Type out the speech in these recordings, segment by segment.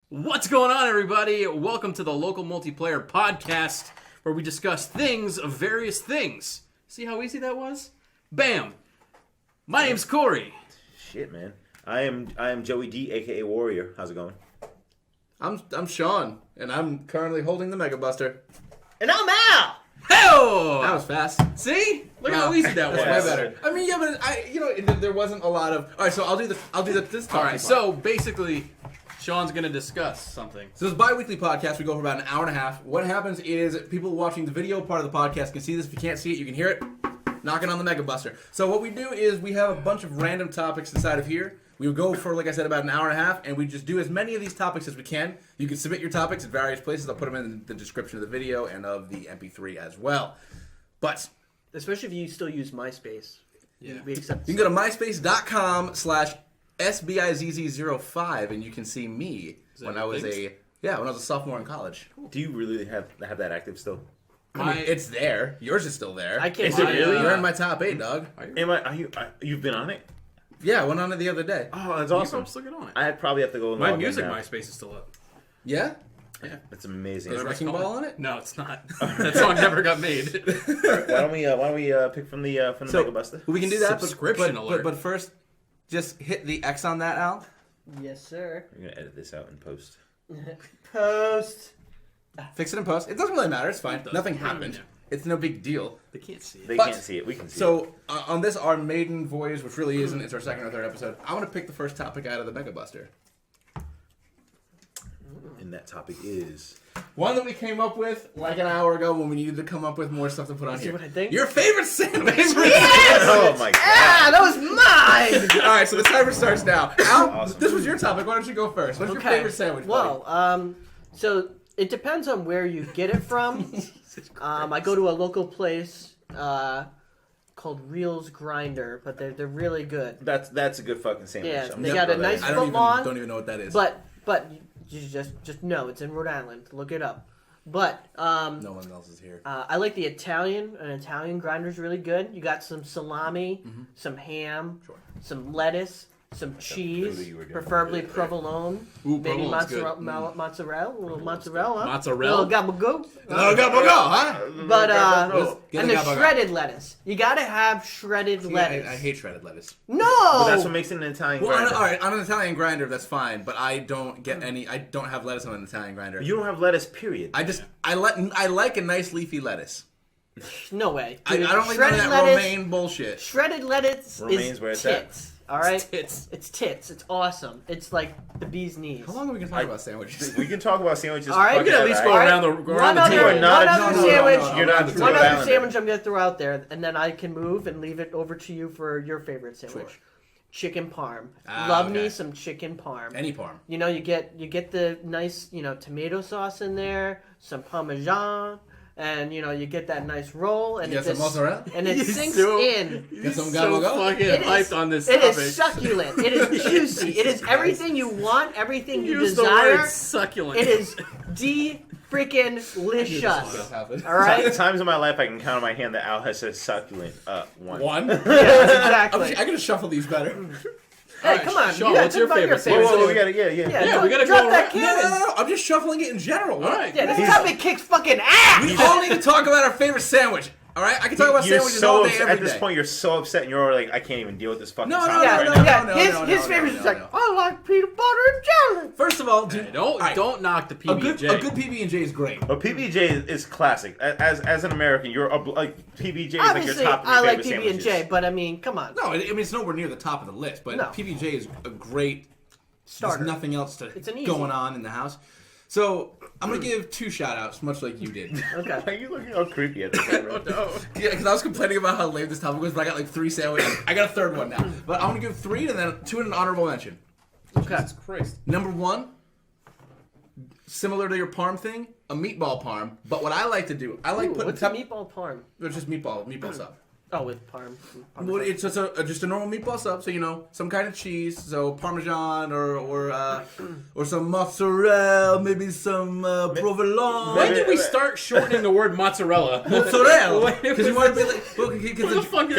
What's going on, everybody? Welcome to the Local Multiplayer Podcast, where we discuss things of various things. See how easy that was? Bam! My name's Corey. Shit, man. I am Joey D, aka Warrior. How's it going? I'm Sean, and I'm currently holding the Mega Buster. And I'm Al! Hell! That was fast. See? Look how easy that was. That's way better. I mean, yeah, but there wasn't a lot of. All right, so I'll do this. All right, so basically, Sean's gonna discuss something. So this bi-weekly podcast, we go for about an hour and a half. What happens is people watching the video part of the podcast can see this. If you can't see it, you can hear it knocking on the Mega Buster. So what we do is we have a bunch of random topics inside of here. We would go for, like I said, about an hour and a half, and we just do as many of these topics as we can. You can submit your topics at various places. I'll put them in the description of the video and of the MP3 as well. But Especially if you still use MySpace. Yeah. We accept. you can go to myspace.com/SBIZZ05 and you can see me when I was a sophomore in college. Do you really have that active still? I mean, it's there. Yours is still there. I can't Is it lie. really? You're in my top 8, dog. You've been on it? Yeah, I went on it the other day. Oh, that's You awesome. probably still get on it. I probably have to go. My log in music now. MySpace is still up. Yeah? Yeah. That's amazing. Is Wrecking Ball on it? No, it's not. That song never got made. Why don't we pick from the Mega Buster? We can do that. Subscription alert. But first, just hit the X on that, Al. Yes, sir. I'm gonna edit this out in post. Post. Fix it in post. It doesn't really matter. It's fine. It does. Nothing happened. Yeah. It's no big deal. They can't see it. They But- can't see it. We can see it. So, on this, our maiden voyage, which really isn't, it's our second or third episode, I want to pick the first topic out of the Mega Buster. And that topic is One that we came up with like an hour ago when we needed to come up with more stuff to put on See here. what I think? Your favorite sandwich! oh my god. Ah, that was mine! Alright, so the timer starts now. Al, Awesome. this was your topic. Why don't you go first? What's your favorite sandwich, buddy? Well, so it depends on where you get it from. I go to a local place called Reel's Grinder, but they're really good. That's a good fucking sandwich. Yeah, I'm they gonna got a throw that nice in. I don't even know what that is. But you just know it's in Rhode Island. Look it up. But no one else is here. I like the Italian. An Italian grinder's really good. You got some salami, some ham, some lettuce, some cheese, you were doing. preferably provolone, Ooh, maybe provolone's good. mozzarella, a little mozzarella, Mozzarella? little gabagool. Oh, go, huh? But Get and the the gabagool. shredded lettuce. You gotta have shredded lettuce. I hate shredded lettuce. No. But that's what makes it an Italian Well, grinder. alright, on an Italian grinder, that's fine, but I don't get any. I don't have lettuce on an Italian grinder. You don't have lettuce, period. I like a nice leafy lettuce. No way. I Dude, don't like none of that lettuce- romaine bullshit. Shredded lettuce Romaine's is where it's at. tits. All right, Tits. It's tits. It's awesome. It's like the bee's knees. How long are we gonna talk about sandwiches? We can talk about sandwiches. All right, fucking we can at least ever. go All right. around the One table. You are other, not one a- other no, no, sandwich. no, you're not a One true other Islander. sandwich I'm gonna throw out there, and then I can move and leave it over to you for your favorite sandwich. Sure. Chicken parm. Ah, Love okay. me some chicken parm. Any parm. You know, you get the nice, tomato sauce in there, some parmesan, and you get that nice roll, and You got some mozzarella? and it You're sinks so- in. Got some so gobble-go? fucking It is- hyped on this It topic. is succulent. It is juicy. It is everything you want, everything you Use the desire. word succulent. It is freaking licious. All right. Times in my life I can count on my hand that Al has said succulent. One. One? Yeah, exactly. I gotta shuffle these better. Hey, come on. Sean, you gotta what's your talk about favorite Whoa, sandwich? we gotta, yeah. Yeah, we gotta drop go that around- No, cannon. I'm just shuffling it in general. All right. Yeah, this He's- topic kicks fucking ass. We all need to talk about our favorite sandwich. All right, I can talk about You're sandwiches so all day, upset, every at this day. point, you're so upset, and you're already like, I can't even deal with this fucking No, topic no, Yeah, right no, now. yeah. no, his no, his no, favorite no, is like, no. I like peanut butter and jelly. First of all, dude, Hey, don't all right, don't knock the a PB&J. good PB&J is great. But PB&J is classic. As an American, you're like PB&J is like your Obviously, top of your I like favorite PB&J, sandwiches. but I mean, come on. No, I mean it's nowhere near the top of the list, but No. PB&J is a great. Starter. There's nothing else It's an easy. going on in the house. So I'm gonna give 2 shout-outs, much like you did. Okay. Why are you looking all creepy at the camera? No. Yeah, because I was complaining about how lame this topic was, but I got like 3 sandwiches. I got a third one now, but I'm gonna give 3 and then 2 in an honorable mention. Okay. Jesus Christ. Number 1, similar to your parm thing, a meatball parm. But what I like to do, I like Ooh, putting what's a meatball parm? It's just meatball sub. Oh, with parm. Well, it's just a normal meatball sub, so some kind of cheese, so Parmesan or some mozzarella, maybe some provolone. When did we start shortening the word mozzarella? Mozzarella, because you want to be like, What the fuck did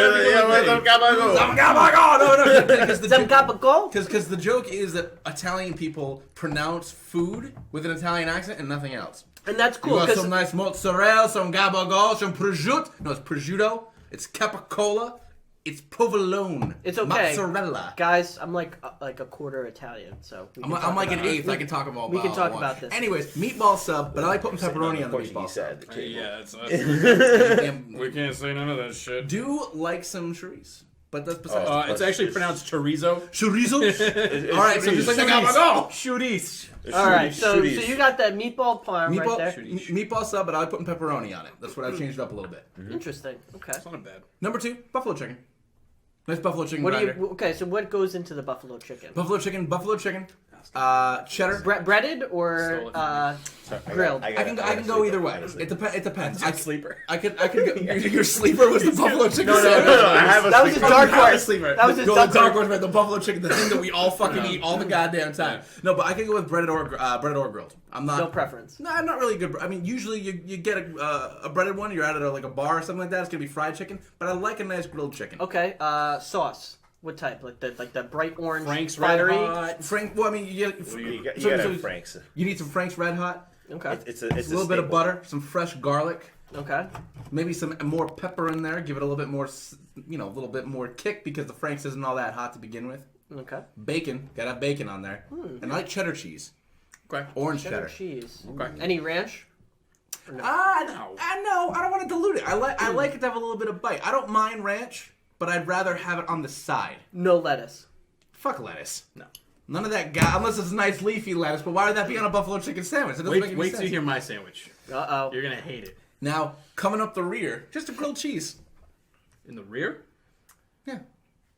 because the joke is that Italian people pronounce food with an Italian accent and nothing else. And that's You cool. got 'Cause some nice mozzarella, some gabagool, some prosciutto. No, it's prosciutto. It's capicola. It's provolone. It's okay. Mozzarella. Guys, I'm like a quarter Italian, so we can I'm talk like an about it. eighth. I can talk about. We can talk all I want. about this. Anyways, meatball sub, but I like putting pepperoni on the meatball sub. Yeah, that's us. And We can't say none of that shit. do like some chorizo, but that's besides. the point. It's actually pronounced chorizo. Chorizo. All right, so just like the Chorizo. gabagool. Chorizo. All right, so you got that meatball parm right there. Meatball sub, but I like putting pepperoni on it. That's what I've changed up a little bit. Interesting. Okay. It's not bad. Number 2, buffalo chicken. Nice buffalo chicken What do grinder. you? Okay, so what goes into the buffalo chicken? Buffalo chicken, cheddar. Breaded or grilled? I can go either way. It depends. Sleeper. I could go. Your sleeper was the buffalo chicken No, sandwich. I have a That was his sleeper. dark Not a horse. sleeper. That was his Go dark with dark horse. horse, the buffalo chicken, the thing that we all fucking eat all the goddamn time. No, but I can go with breaded or grilled. I'm not. No preference. No, I'm not really good. I mean, usually you get a breaded one. You're at like a bar or something like that. It's gonna be fried chicken, but I like a nice grilled chicken. Okay. Sauce. What type? Like the bright orange. Frank's Red fiery? Hot. Frank. Well, I mean, You gotta have Frank's. You need some Frank's Red Hot. Okay. It's a little bit of butter, some fresh garlic, Okay. maybe some more pepper in there. Give it a little bit more, a little bit more kick because the Frank's isn't all that hot to begin with. Okay. Bacon, gotta have bacon on there, and I like cheddar cheese, Okay. orange Cheddar cheddar. cheese. Okay. Any ranch? I know. I don't want to dilute it. I like it to have a little bit of bite. I don't mind ranch, but I'd rather have it on the side. No lettuce. Fuck lettuce. No. None of that guy, unless it's nice leafy lettuce. But why would that be on a buffalo chicken sandwich? It doesn't make any Wait sense. till you hear my sandwich. Uh-oh. You're gonna hate it. Now, coming up the rear, just a grilled cheese. In the rear? Yeah.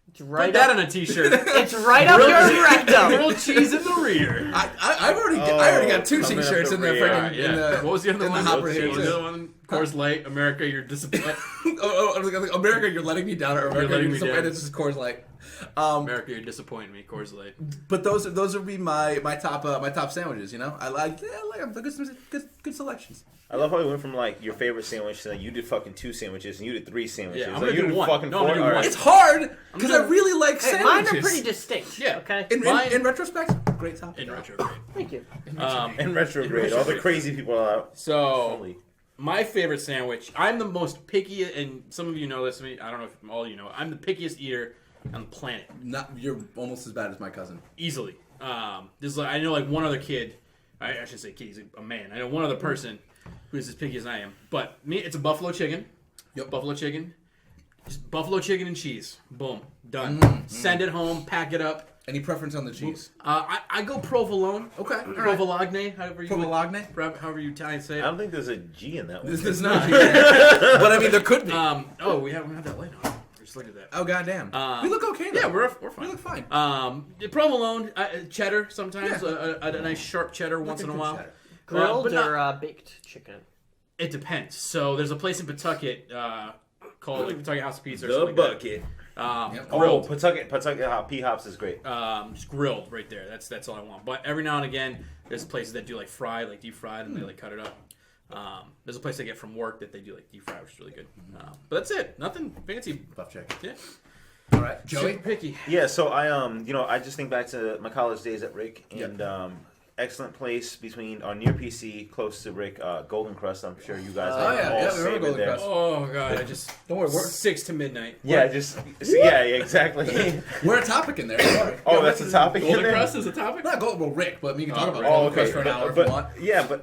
It's right Put that up. on a t-shirt. It's right up your rectum. Grilled cheese in the rear. I already got 2 coming up t-shirts the in there. rear. Friggin' Yeah. in the, What was the other in one? the hopper Grilled here, What was the too. other one? Coors Light. America, you're disappointed. I was like, America, you're letting me down. Or America, letting you're me down. disappointed. This is Coors Light. America, you're disappointing me. Coors Light. But those would be my top sandwiches. I like them. They're good selections. I love how we went from like your favorite sandwich to like, you did fucking 2 sandwiches and you did 3 sandwiches. Yeah, I'm like, gonna you do did one. fucking No, I'm 4. gonna do All one. right. It's hard because I gonna- really like Hey, sandwiches. mine are pretty distinct. Yeah. Okay. In retrospect, great topic. In retrograde. Thank you. In retrograde, all the crazy people are out. So, Holy. my favorite sandwich, I'm the most picky, and some of you know this, I don't know if all you know, I'm the pickiest eater on the planet. You're almost as bad as my cousin. Easily. There's like, I know like one other kid, I shouldn't say kid, he's a man. I know one other person who's as picky as I am. But me, it's a buffalo chicken. Yep. Buffalo chicken. Just buffalo chicken and cheese. Boom. Done. Send it home, pack it up. Any preference on the cheese? I go provolone. Okay. all right. Provolone, however you Provolone? however you Italian say I it. don't think there's a G in that one. There's not. But I mean, there could be. We haven't had that light on. Just look at that. Oh goddamn. We look okay though. Yeah, we're fine. We look fine. The provolone, cheddar sometimes, Yeah. a nice sharp cheddar once in a Good while. cheddar. Grilled but not- or baked chicken? It depends. So there's a place in Pawtucket called like Pawtucket House of Pizza or The something bucket. like Yep. that. Grilled. Pawtucket P-Hops is great. Just grilled right there. That's all I want. But every now and again, there's places that do like fried, like deep fried, and they like cut it up. There's a place I get from work that they do like deep fry, which is really good. But that's it. Nothing fancy. Buff chicken. Yeah. All right, Joey. Super picky. Yeah, so I just think back to my college days at Rick, and excellent place between near PC, close to Rick, Golden Crust. I'm sure you guys Oh, yeah, all yeah, we remember savored Golden there. Crust. Oh god, I just Don't worry, 6 to midnight. Yeah, yeah, exactly. we're a topic in there. Sorry. Oh, that's a topic in Golden there. Crust is a topic. Not Golden, well, Rick, but we can talk about Oh, Golden okay. Crust for an hour if you want. Yeah, but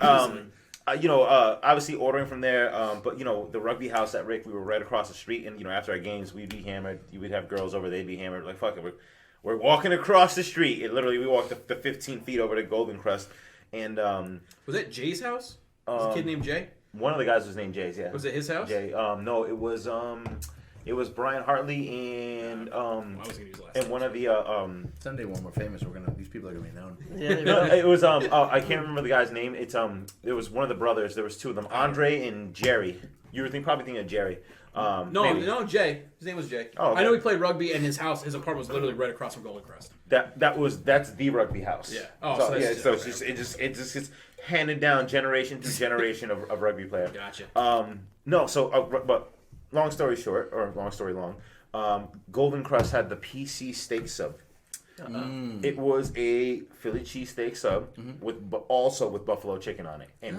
obviously ordering from there. But the rugby house at Rick, we were right across the street, and after our games, we'd be hammered. You would have girls over, they'd be hammered. Like fuck it, we're walking across the street. It literally, we walked the 15 feet over to Golden Crust, and Was it Jay's house? Was a kid named Jay? one of the guys was named Jay's. Yeah, Was it his house? Jay? No, it was Brian Hartley and I was gonna use last. and one of the Someday when we're famous, these people are gonna be known. Yeah, they No, really- it was I can't remember the guy's name. It was one of the brothers. There was 2 of them, Andre and Jerry. You were probably thinking of Jerry. No, Jay. His name was Jay. Oh, okay. I know he played rugby, and his apartment was literally right across from Golden Crest. That's the rugby house. Yeah. Oh, so that's yeah. just- So okay. it just gets handed down generation through generation of rugby player. Gotcha. No. So but long story short, or long story long, Golden Crust had the PC steak sub. It was a Philly cheesesteak sub also with buffalo chicken on it, and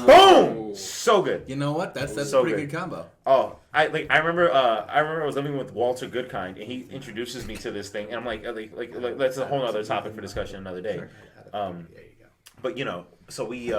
boom, so good. You know what? That's So a pretty good. good combo. Oh, I remember I was living with Walter Goodkind, and he introduces me to this thing, and I'm like that's a whole other topic for discussion another day. There you go. But so he's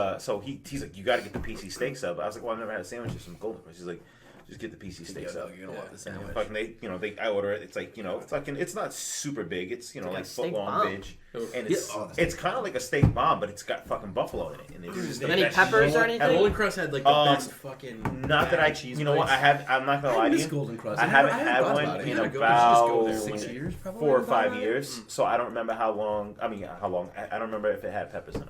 like, you got to get the PC steak sub. I was like, well, I've never had sandwiches from Golden Crust. He's like, just get the PC steak sub. You're gonna love the And sandwich. fucking I order it. It's like it's not super big. It's like steak foot long bomb. bitch, Ooh. and Yeah, it's kind of like a steak bomb, but it's got fucking buffalo in it. And it's Any peppers or anything? Golden Crust had like the best fucking. Not that cheese you know what bites. I'm not gonna lie I to miss you. Golden Crust. I haven't never had thought one about it. in You gotta just go about there. 6 years, probably. 4 or 5 about years. So I don't remember how long. I don't remember if it had peppers in it.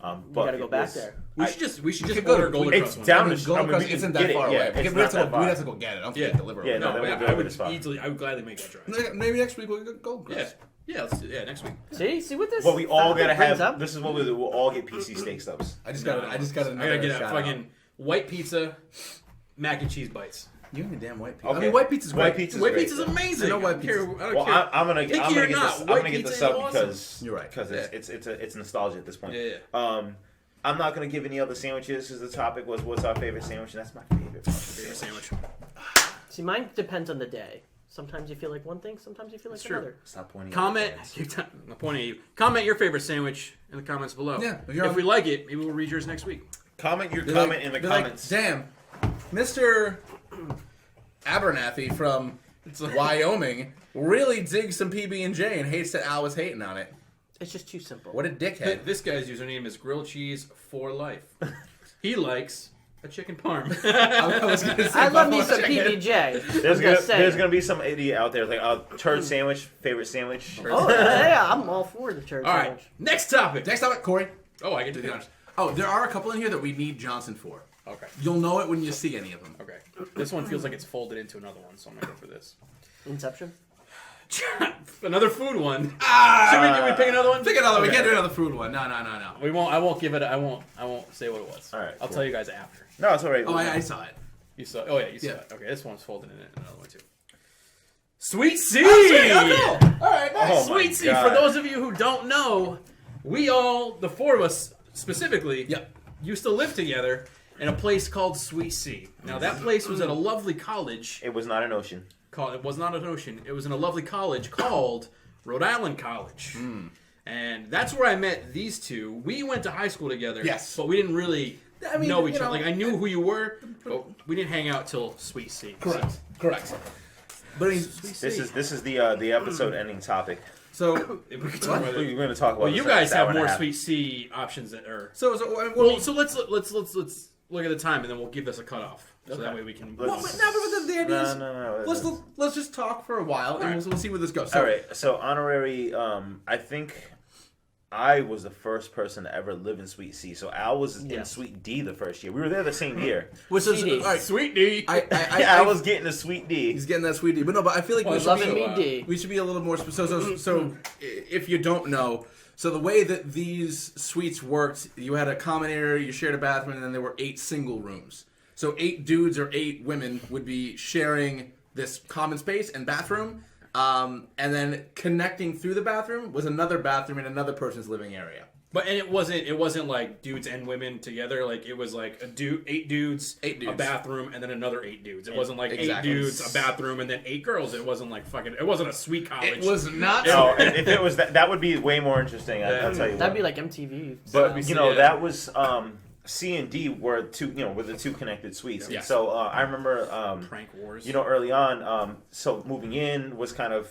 You But gotta go it back was- there. We should just could order go- Golden It's Crust. one down time. the Golden we Crust can isn't get that it, far yeah, away. it's We'd not have that far. to go get it. I don't Yeah. think they deliver. Yeah, it. no, No, then yeah, we'll I do it would as well. easily. I would gladly make that drive. Maybe next week we'll get Golden Yeah. Crust. Yeah. Next week. See what this? Well, we all topic gotta brings have. up? This is what we do. We'll all get PC steak subs. I just No, got. no, I just got. I gotta get a fucking white pizza, mac and cheese bites. You and your damn white pizza. Okay. I mean, white pizza's White great. pizza's White great, pizza's though. amazing. I know white don't care- pizza. I don't Well, care. I'm gonna Picky get or the not, I'm white gonna get the pizza sub is awesome. because You're right. because it's nostalgia at this point. Yeah. I'm not gonna give any other sandwiches because the topic was what's our favorite sandwich, and that's my favorite. Favorite sandwich. See, mine depends on the day. Sometimes you feel like one thing, sometimes you feel like That's true. another. Stop pointing. Comment. at me, guys. I'm pointing at you. Comment your favorite sandwich in the comments below. Yeah, If we like it, maybe we'll read yours next week. Comment your They're comment like- in the they're like, comments. Damn, Mr. Abernathy from Wyoming really digs some PB&J and hates that Al was hating on it. It's just too simple. What a dickhead. This guy's username is grilled cheese for life. He likes a chicken parm. I was gonna say I love me some buffalo chicken. PBJ. There's gonna be some idiot out there like turd sandwich, favorite sandwich. Oh yeah, I'm all for the church All right, sandwich. next topic. Next topic, Corey. Oh, I get to be honest. Oh, there are a couple in here that we need Johnson for. Okay. You'll know it when you see any of them. Okay. This one feels like it's folded into another one, so I'm gonna go for this. Inception. Another food one. Should we pick another one? Pick another. We Okay. can't do another food one. No. We won't. I won't give it. I won't say what it was. All right, I'll cool. tell you guys after. No, it's alright. Oh, I saw it. You saw. Oh yeah, you saw Yeah. it. Okay, this one's folded in it. Another one too. Sweet C. Oh, cool. All right, nice. Oh, my Sweet C. God. For those of you who don't know, we all, the four of us specifically, Yep. used to live together in a place called Sweet C. Now that place was at a lovely college. It was not an ocean. It was not an ocean. It was in a lovely college called Rhode Island College. And that's where I met these two. We went to high school together. Yes. But we didn't really I mean, know each you other. know, Like, I knew who you were, but we didn't hang out till Sweet C. Correct. But I mean, This is the episode ending topic. so If we could talk about We're it. going to talk about. Well, this you for guys an hour have and a more half. Sweet C options that are. well, Well, so let's look at the time, and then we'll give this a cutoff, so that way we can. well, but the idea is No. let's just talk for a while and we'll see where this goes. So, All right. So honorary. I think I was the first person to ever live in Suite C. So Al was in Yes. Suite D the first year. We were there the same year. Which is CD. all right. Sweet D. I I was getting a Suite D. He's getting that sweet D, but no. But I feel like we Well, should Loving be, me D. we should be a little more so if you don't know, so the way that these suites worked, you had a common area, you shared a bathroom, and then there were 8 single rooms. So 8 dudes or 8 women would be sharing this common space and bathroom, and then connecting through the bathroom was another bathroom in another person's living area. But and it wasn't like dudes and women together. Like it was like 8 dudes, Eight dudes. a bathroom, and then another 8 dudes. It wasn't like Exactly. 8 dudes, a bathroom, and then 8 girls. It wasn't like fucking. It wasn't a sweet college. It was not. No, if it was that would be way more interesting. I'll tell you. That'd what. be like MTV. But Yeah. that was C and D were the two connected suites. Yeah. So I remember prank wars. early on, so moving in was kind of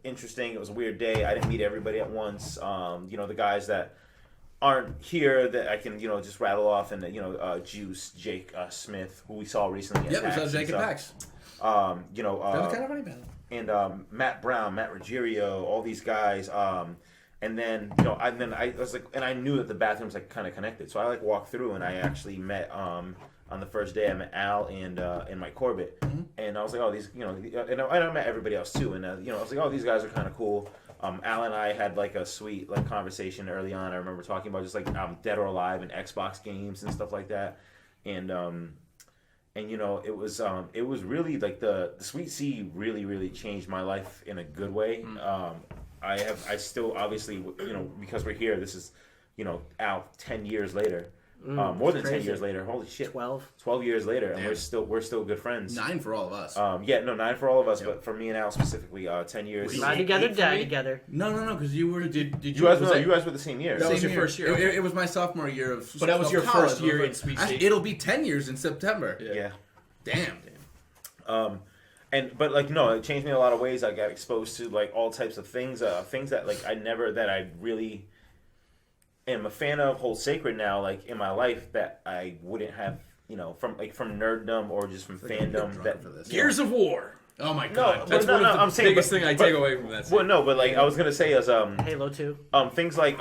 interesting. It was a weird day. I didn't meet everybody at once. The guys that aren't here that I can just rattle off, and Juice, Jake Smith, who we saw recently. At Yep, we saw PAX Jake and stuff. Pax. Um, That was kind of funny, man. and Matt Brown, Matt Ruggiero, all these guys. And then I was like, and I knew that the bathrooms like kind of connected, so I like walked through and I actually met on the first day. I met Al and Mike Corbett, and I was like, oh, these, and I met everybody else too, and I was like, oh, these guys are kind of cool. Al and I had like a sweet like conversation early on. I remember talking about just like Dead or Alive and Xbox games and stuff like that, and it was really like the Sweet Sea really changed my life in a good way. I still obviously because we're here. This is Al 10 years later. More than crazy. 10 years later. Holy shit. 12 years later, and Damn. we're still good friends. 9 for all of us. 9 for all of us, but for me and Al specifically, 10 years. Ride together, die together. No, because you were Did You guys were the same year. That was your first year. It was my sophomore year of. But that was your college. first year in Sweet Sea. It'll be 10 years in September. Yeah. Damn. But it changed me in a lot of ways. I got exposed to like all types of things that like I really am a fan of, hold sacred now, like in my life, that I wouldn't have, from nerddom or just from fandom. That Gears of War. Oh my god. That's one of the biggest thing I take away from that. Well, no, but like I was gonna say is Halo 2. Things like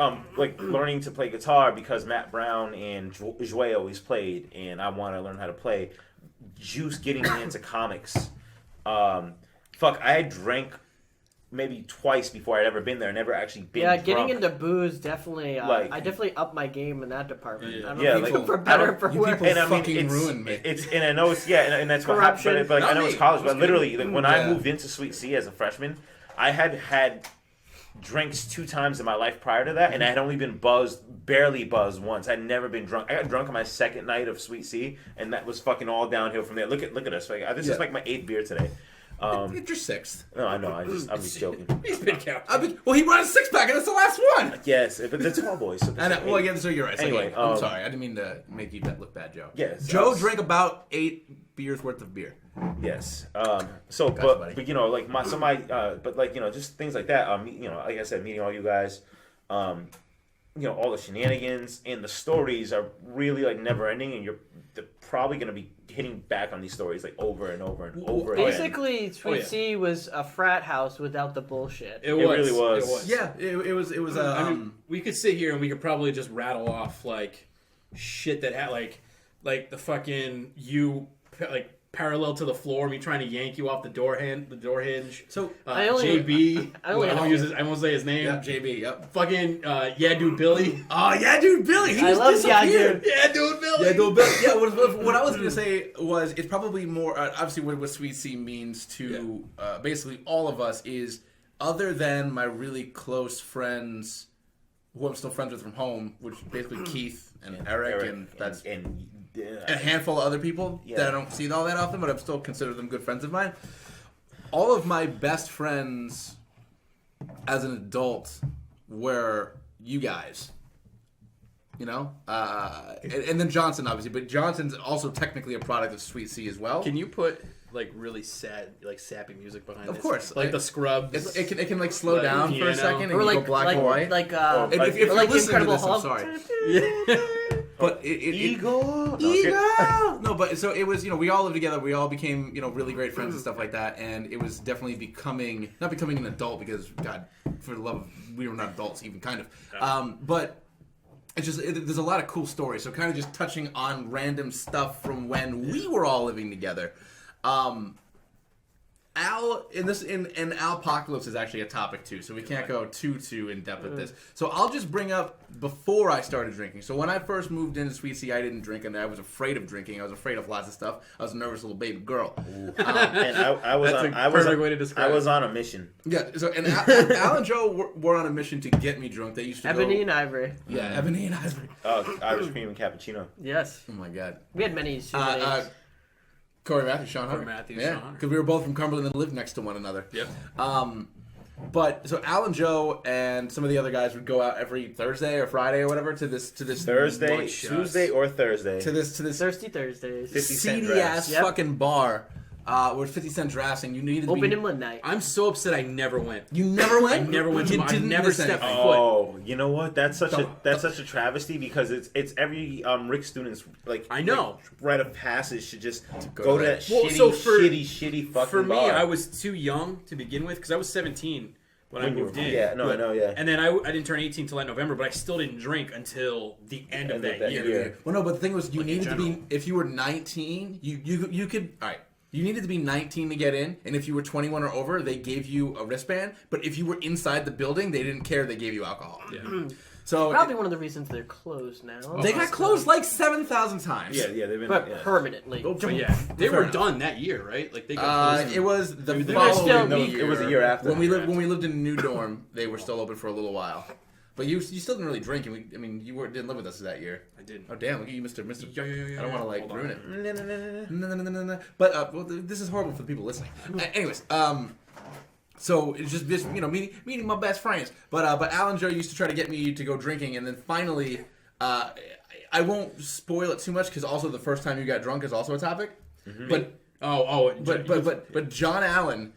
learning to play guitar because Matt Brown and Joy always played, and I want to learn how to play. Juice getting me into comics. I had drank maybe twice before I'd ever been there. Never actually been. Yeah, getting drunk. into booze definitely. I definitely upped my game in that department. Yeah. I don't know for better or for you worse. people And I mean, fucking ruined me. And I know it's and that's what Corruption. happened. But I know it's college. But literally, like, when I Yeah. moved into Sweet Sea as a freshman, I had drinks 2 times in my life prior to that, and I had only been barely buzzed once. I'd never been drunk. I got drunk on my second night of Sweet Sea, and that was fucking all downhill from there. Look at us. Like, this is like my 8th beer today. It's your 6th. No, I know. I'm just joking. He's been counting. Well, he brought a 6-pack, and it's the last one. Yes, but the tall boys. So So you're right. So Anyway, I'm sorry. I didn't mean to make you look bad, Joe. Yes, Joe drank about 8 beers worth of beer. Yes. buddy. Just things like that. Like I said, meeting all you guys, all the shenanigans and the stories are really like never ending, and they're probably gonna be hitting back on these stories like over and over and over again. Basically, Sweet Sea was a frat house without the bullshit. It really was. It was. Yeah, it was. I mean, we could sit here and we could probably just rattle off like shit that had like the fucking parallel to the floor, me trying to yank you off the door hinge. So JB, I won't say his name. yeah, JB. Yep. Fucking yeah, dude, Billy. Oh yeah, dude, Billy. He I just love disappeared. Yeah, Yeah, dude, Billy. Yeah, dude, Billy. Yeah, what I was gonna say was it's probably more obviously what Sweet Sea means to basically all of us is, other than my really close friends who I'm still friends with from home, which is basically Keith and Eric, and that's and a handful of other people that I don't see all that often, but I still consider them good friends of mine. All of my best friends as an adult were you guys. And then Johnson, obviously, but Johnson's also technically a product of Sweet Sea as well. Can you put like really sad, like sappy music behind Of this? course. Like the Scrubs. It can like slow Like down for piano. a second and Or you like go black and white. if you're like listening to Incredible this, I'm Hulk. sorry. But Eagle. No, but so it was, we all lived together. We all became, really great friends and stuff like that. And it was definitely not becoming an adult because, God, for the love of, we were not adults even, kind of. But it's just, there's a lot of cool stories. So kind of just touching on random stuff from when we were all living together. Al and Alpocalypse is actually a topic too, so we can't go too in depth with this. So I'll just bring up before I started drinking. So when I first moved into Sweet Sea, I didn't drink, and I was afraid of drinking. I was afraid of lots of stuff. I was a nervous little baby girl. And I was That's on, a I was perfect way to describe I was on a mission. Yeah. So and Al and Joe were on a mission to get me drunk. They used to Ebony go, and Ivory. yeah, Ebony and Ivory. Irish cream and cappuccino. Yes. Oh my God. We had many super names. Corey Matthews, Sean Hunter. Matthews, yeah, Sean Hunter. because we were both from Cumberland and lived next to one another. Yep. But so Al and Joe and some of the other guys would go out every Thursday or Friday or whatever to this Thursday, lunch- Tuesday, or Thursday. to this Thirsty Thursdays. 50 cent seedy ass drafts. Yep. fucking bar where 50 cent drafts and you needed to Open be. in midnight. I'm so upset I never went. You never went. I never went to You my- I didn't never miss stepped anything. foot. Oh, you know what? That's such a travesty because it's every Rick student's like I know. like, rite of passage should just go go to to that. that Well, shitty, so for- shitty fucking For me, bar. I was too young to begin with because I was 17 when I moved in. Yeah, no, I know, yeah. And then I didn't turn 18 till that November, but I still didn't drink until the end of that year. Yeah. Well, no, but the thing was, you Like, in needed to be. general. If you were 19, you could. All right. You needed to be 19 to get in, and if you were 21 or over, they gave you a wristband. But if you were inside the building, they didn't care. They gave you alcohol. Yeah. So Probably one of the reasons they're closed now. they got closed like 7,000 times. Yeah, they've been. But yeah. permanently. But yeah, they Fair were enough. done that year, right? Like they got closed. It was the Maybe they were still- following no, year. it was a year after. When we lived in a new dorm, they were still open for a little while. But you still didn't really drink, and you didn't live with us that year. I didn't. Oh damn! Look at you, Mister. Yeah. I don't want to Hold ruin on. it. No. But well, this is horrible for the people listening. Anyways, so it's just this, meeting my best friends. But Al and Joe used to try to get me to go drinking, and then finally, I won't spoil it too much because also the first time you got drunk is also a topic. Mm-hmm. But but John Allen,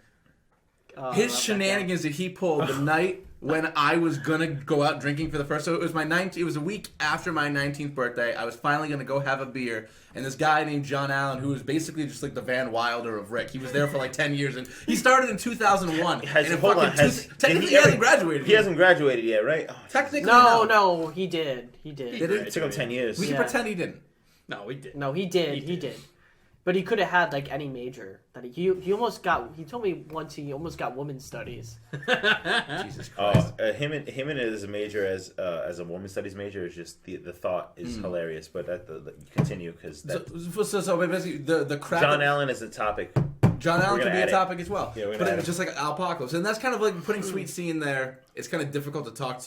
his shenanigans that he pulled the night when I was gonna go out drinking for the first. So it was it was a week after my 19th birthday. I was finally gonna go have a beer, and this guy named John Allen, who was basically just like the Van Wilder of Rick. He was there for like 10 years, and he started in 2001. Technically, he hasn't graduated. He hasn't graduated yet, right? Oh, Technically, No, he did. Did it? it took him 10 years. We can Yeah. pretend he didn't. No, we did. No, he did. He did. But he could have had like any major that he almost got. He told me once he almost got women's studies. Jesus Christ. Him and as a major as a women's studies major is just the thought is hilarious. But continue because So basically, the crap. John Allen is the topic. John Allen We're could gonna be a add it. topic as well. Yeah, we're gonna but add it's it. just like Apocalypse, and that's kind of like putting Sweet C in there. It's kind of difficult to talk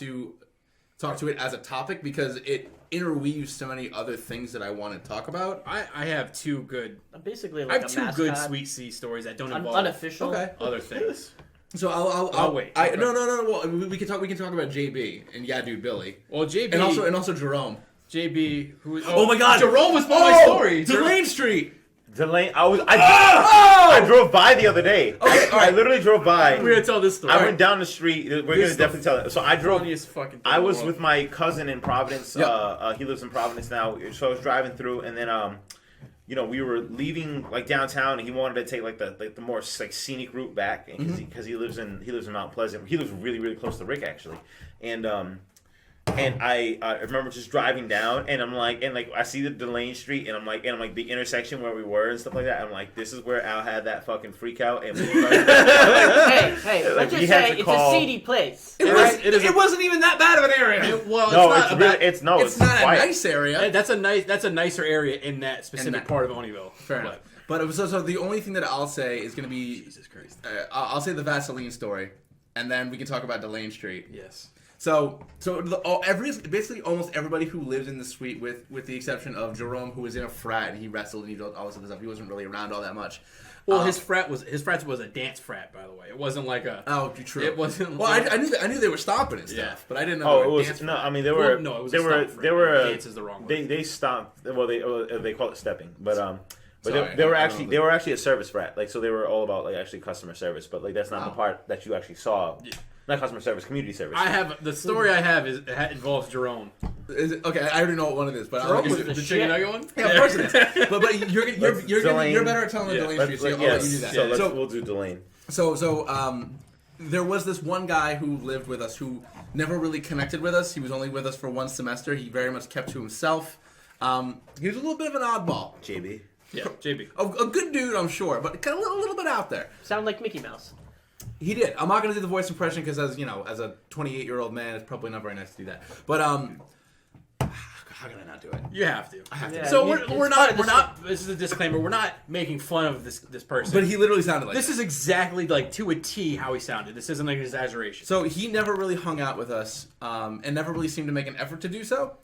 to it as a topic because it interweaves so many other things that I want to talk about. I have two good. Basically, I like have a two mascot. good Sweet C stories that don't involve Unofficial. Okay. other things. So I'll wait. No. Well, we can talk about JB and yeah, dude, Billy, Well, JB and also Jerome. JB who? Oh my God, Jerome was my story. Delane Street. Delane, I drove by the other day. Okay, all right. I literally drove by. We're gonna tell this story. I went down the street. We're This gonna definitely tell it. So I drove. Funniest fucking thing I in the was world. with my cousin in Providence. Yep. He lives in Providence now. So I was driving through, and then we were leaving like downtown, and he wanted to take like the more like scenic route back because he lives in Mount Pleasant. He lives really really close to Rick actually, and I remember just driving down, and I'm like, I see the Delane Street, and I'm like the intersection where we were and stuff like that. I'm like, this is where Al had that fucking freak out, and we Hey, let's we just had say to it's call- a seedy place. It wasn't even that bad of an area. Well, no, it's not about. it's It's not quiet. a nice area. That's a nicer area in that specific that- part of Onyville. Fair enough. But so the only thing that I'll say is going to be Jesus Christ. I'll say the Vaseline story, and then we can talk about Delane Street. Yes. So basically almost everybody who lived in the suite, with the exception of Jerome, who was in a frat and he wrestled and he did all this other stuff. He wasn't really around all that much. Well, his frat was a dance frat, by the way. It wasn't like a. Oh, true. It wasn't. Well, like, I knew they were stomping and stuff, Yeah. but I didn't know. Oh, they it were was dance no. frat. I mean, they Well, were. no, it was they a were. stomp They frat. were. Dance is the wrong word. They stopped. Well, they call it stepping, but Sorry, they were I don't actually know. they were actually a service frat. Like so, they were all about like actually customer service, but like that's not the part that you actually saw. Yeah. Not customer service, community service. I have the story I have involves Jerome. Okay, I already know what one it is, but Jerome I'll was give the you- The shit. chicken nugget one? yeah, of course it is. But you're better at telling the Yeah, Delane Street, so I'll let yes. you do that. So we'll do Delane. So there was this one guy who lived with us who never really connected with us. He was only with us for one semester. He very much kept to himself. He was a little bit of an oddball. JB. Yeah, JB. A good dude, I'm sure, but kind of a little bit out there. Sound like Mickey Mouse. He did. I'm not going to do the voice impression because, as a 28-year-old man, it's probably not very nice to do that. But how can I not do it? You have to. I have to. Yeah. So it's we're part of not. the This is a disclaimer. We're not making fun of this person. But he literally sounded like This that. is exactly like to a T how he sounded. This isn't like an exaggeration. So he never really hung out with us, and never really seemed to make an effort to do so.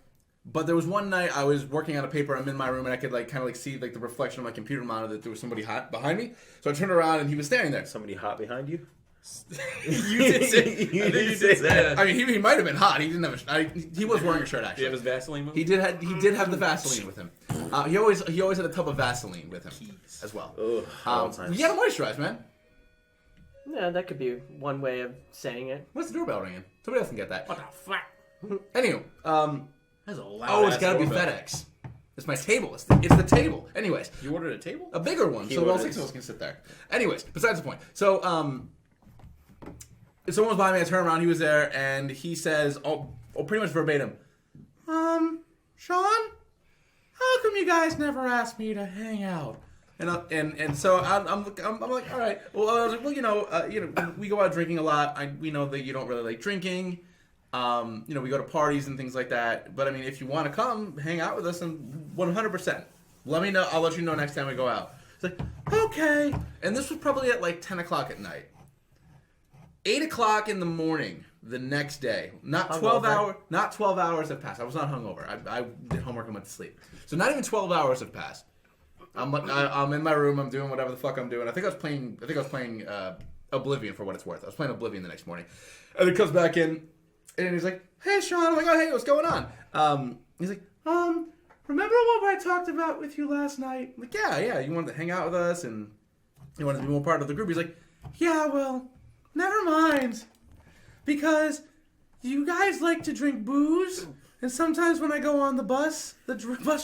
But there was one night I was working on a paper. I'm in my room and I could kind of see the reflection of my computer monitor that there was somebody hot behind me. So I turned around and he was standing there. Somebody hot behind you. you did say. You I think did you say did say that. that. I mean, he might have been hot. He didn't have he was wearing a shirt Do actually. you have his Vaseline move? He did have the Vaseline with him. He always had a tub of Vaseline with him as well. Ugh, all times. You gotta moisturize, man. Yeah, that could be one way of saying it. What's the doorbell ringing? Somebody else can get that. What the fuck? Anywho, That's a loud. oh, it's ass gotta be doorbell. FedEx. It's my table. It's the table. Anyways, You ordered a table? a bigger one, He so all orders. 6 of us can sit there. Anyways, besides the point. So, someone was behind me. I turned around. He was there, and he says, pretty much verbatim, Sean, how come you guys never asked me to hang out? And so I'm like, all right. Well, I was like, well, we go out drinking a lot. We know that you don't really like drinking. We go to parties and things like that. But I mean, if you want to come hang out with us, then 100%. Let me know. I'll let you know next time we go out. It's like, okay. And this was probably at like 10 o'clock at night. 8 o'clock in the morning the next day. Not 12 hours have passed. I was not hungover. I did homework and went to sleep. So not even 12 hours have passed. I'm in my room. I'm doing whatever the fuck I'm doing. I think I was playing Oblivion for what it's worth. I was playing Oblivion the next morning, and he comes back in, and he's like, "Hey, Sean." I'm like, "Oh, hey, what's going on?" He's like, "Remember what I talked about with you last night?" I'm like, yeah. You wanted to hang out with us, and you wanted to be more part of the group. He's like, "Yeah, well, never mind, because you guys like to drink booze, and sometimes when I go on the bus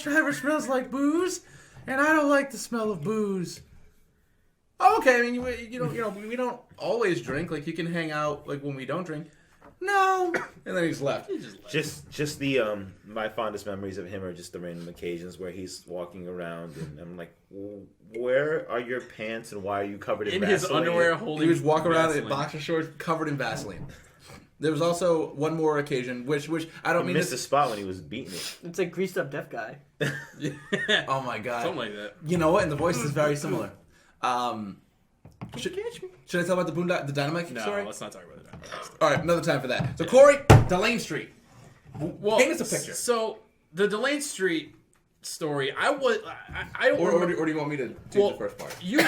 driver smells like booze." And I don't like the smell of booze. Oh, okay, I mean, we don't always drink. Like, you can hang out, like, when we don't drink. No. And then he's left. Just the, my fondest memories of him are just the random occasions where he's walking around and I'm like, where are your pants and why are you covered in Vaseline? His underwear holding He was walking around Vaseline. in boxer shorts covered in Vaseline. There was also one more occasion, which I don't mean missed the spot when he was beating it. It's a greased up deaf guy. Oh my god. Something like that. You know what? And the voice is very similar. Should I tell about the Dynamite No, story? let's not talk about that. All right, another time for that. So Corey, Delane Street. Well, paint us a picture. So the Delane Street story, I don't. Or do you want me to do the first part? You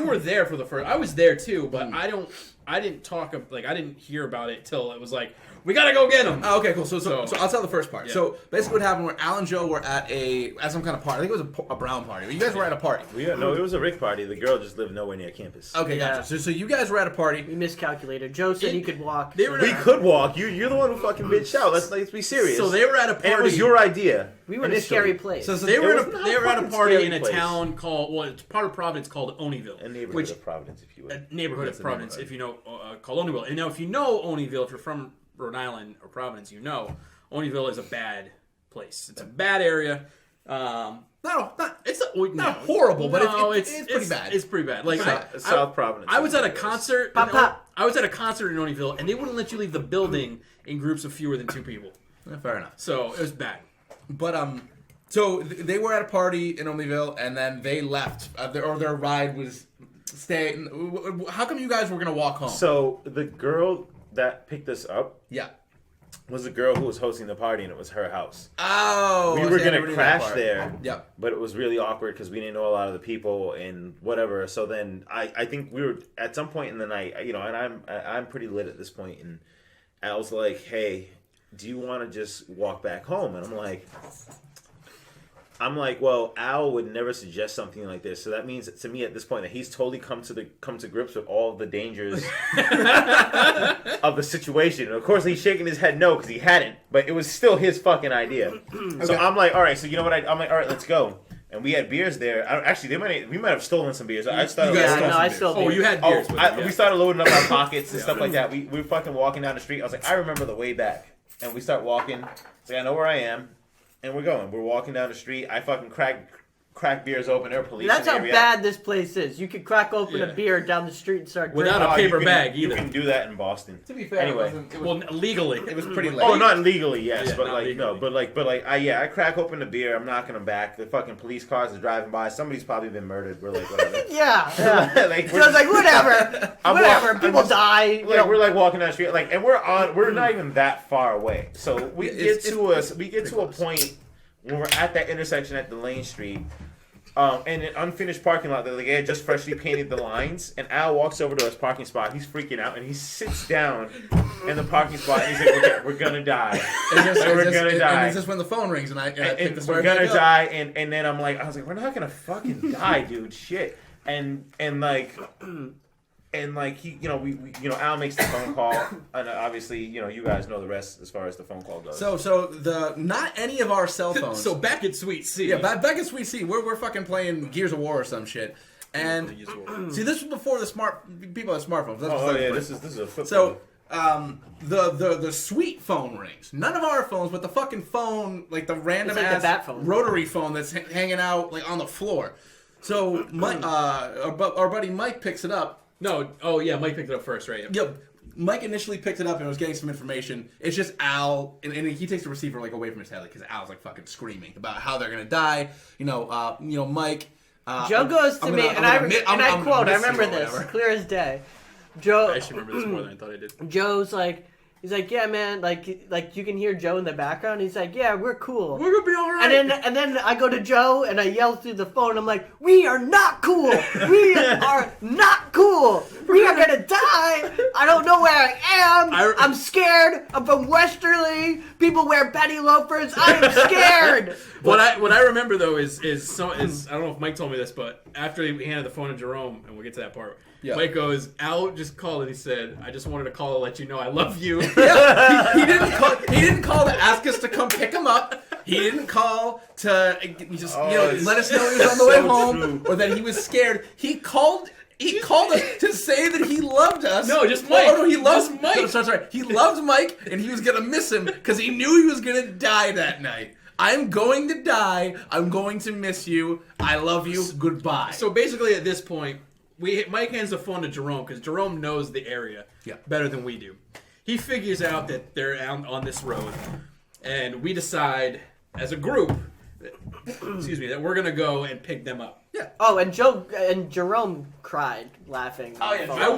were there for the first. I was there too, but I didn't talk. I didn't hear about it till it was like, we gotta go get him. Oh, okay, cool. So I'll tell the first part. Yeah. So basically, what happened? Where Al and Joe were at some kind of party. I think it was a brown party. But you guys were at a party. No, it was a Rick party. The girl just lived nowhere near campus. Okay, Yeah. gotcha. So you guys were at a party. We miscalculated. Joe said he could walk. They were We could walk. You're the one who fucking bitched out. Let's be serious. So they were at a party. And it was your idea. We were in a scary place. So They were It was at a not a party fucking in a scary place. town called, well, it's part of Providence called Oneyville. A neighborhood which of Providence, if you will. a neighborhood That's of a Providence, neighborhood. if you know, called Oneyville. And now, if you know Oneyville, if you're from Rhode Island or Providence, you know Oneyville is a bad place. It's a bad area. It's not horrible, but no, it's pretty bad. It's pretty bad. Like South Providence. I was at a concert. Pop, pop. I was at a concert in Oneyville, and they wouldn't let you leave the building in groups of fewer than 2 people. Yeah, fair enough. So it was bad. But so they were at a party in Oneyville, and then they left, or their ride was stay. How come you guys were gonna walk home? So the girl that picked us up Yeah. was the girl who was hosting the party, and it was her house. Oh, We I were see, I never gonna knew that crash part. there. Yep. But it was really awkward because we didn't know a lot of the people and whatever. So then I think we were at some point in the night, and I'm pretty lit at this point, and I was like, "Hey, do you want to just walk back home?" And I'm like, well, Al would never suggest something like this. So that means to me at this point that he's totally come to grips with all of the dangers of the situation. And of course, he's shaking his head no because he hadn't, but it was still his fucking idea. So I'm like, all right. So you know what? I'm like, all right, let's go. And we had beers there. Actually, we might have stolen some beers. I started. You guys loading stole up some I beers. still Oh, you had beers. with you, we started loading up our pockets and stuff like that. We were fucking walking down the street. I was like, I remember the way back. And we start walking. It's like, I know where I am. And we're going. We're walking down the street. I fucking crack beers open. There are police That's in the how area. bad this place is. You could crack open Yeah. a beer down the street and start Without drinking. a paper you can- bag You either. can do that in Boston. To be fair, Anyway. it was, Well, legally. it was pretty late. Oh, not legally, yes, Yeah, but not like legally. no, but I crack open the beer. I'm knocking them back. The fucking police cars are driving by. Somebody's probably been murdered. We're like, whatever. Yeah. Like, So I was like, whatever. Whatever. People die. You Like know. we're like walking down the street, like, and we're not even that far away. So we get to a point when we're at that intersection at Delane Street, in an unfinished parking lot that they had just freshly painted the lines. And Al walks over to his parking spot. He's freaking out, and he sits down in the parking spot. And he's like, "We're gonna die. We're gonna die." And it's just when the phone rings, and I pick the We're gonna die. And then I was like, "We're not gonna fucking die, dude. Shit." And he, Al makes the phone call, and obviously, you guys know the rest as far as the phone call goes. So not any of our cell phones. So back at Sweet C. Yeah, back at Sweet C, we're fucking playing Gears of War or some shit. And see, this was before people had smartphones. That's Oh, yeah, this this is a flip So the suite phone rings. None of our phones, but the fucking phone, like the random It's like the ass bat phone. rotary phone that's hanging out like on the floor. So our buddy Mike picks it up. No, oh yeah, Mike picked it up first, right? Yep. Mike initially picked it up and was getting some information. It's just Al, and he takes the receiver like away from his head, because Al's like fucking screaming about how they're gonna die. Mike. Joe goes to me, and I quote, I remember this clear as day. Joe, I actually remember this more than I thought I did. Joe's like, he's like, yeah, man, like you can hear Joe in the background. He's like, yeah, we're cool. We're gonna be all right. And then I go to Joe and I yell through the phone. I'm like, we are not cool. We are not cool. We are gonna die. I don't know where I am. I'm scared. I'm from Westerly. People wear penny loafers. I am scared. What I remember though is I don't know if Mike told me this, but after he handed the phone to Jerome, and we'll get to that part. Yeah. Mike goes, Al just called and he said, I just wanted to call to let you know I love you. Yeah, he didn't call to ask us to come pick him up. He didn't call to just let us know he was on the way home or that he was scared. He called us to say that he loved us. No, just Mike. Oh, no, he loves Mike. No, sorry. He loved Mike, and he was going to miss him because he knew he was going to die that night. I'm going to die. I'm going to miss you. I love you. Goodbye. So basically at this point, Mike hands the phone to Jerome because Jerome knows the area better than we do. He figures out that they're out on this road, and we decide as a group, that we're gonna go and pick them up. Yeah. Oh, and Jerome cried laughing. Oh yeah. I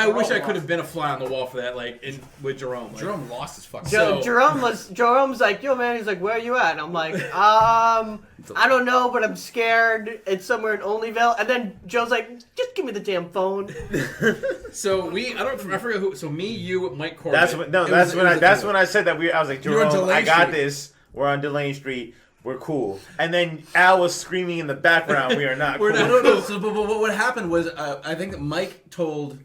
wish I could have been a fly on the wall for that, with Jerome. Jerome lost his fucking. Jerome's like, yo man, he's like, where are you at? And I'm like, I don't know, but I'm scared. It's somewhere in Olneyville. And then Joe's like, just give me the damn phone. So I forget who. So me, you, Mike Corbett. That's when I said that I was like, Jerome, I got this. We're on Delane Street. We're cool. And then Al was screaming in the background, we are not cool. No. So, but what happened was, I think that Mike told...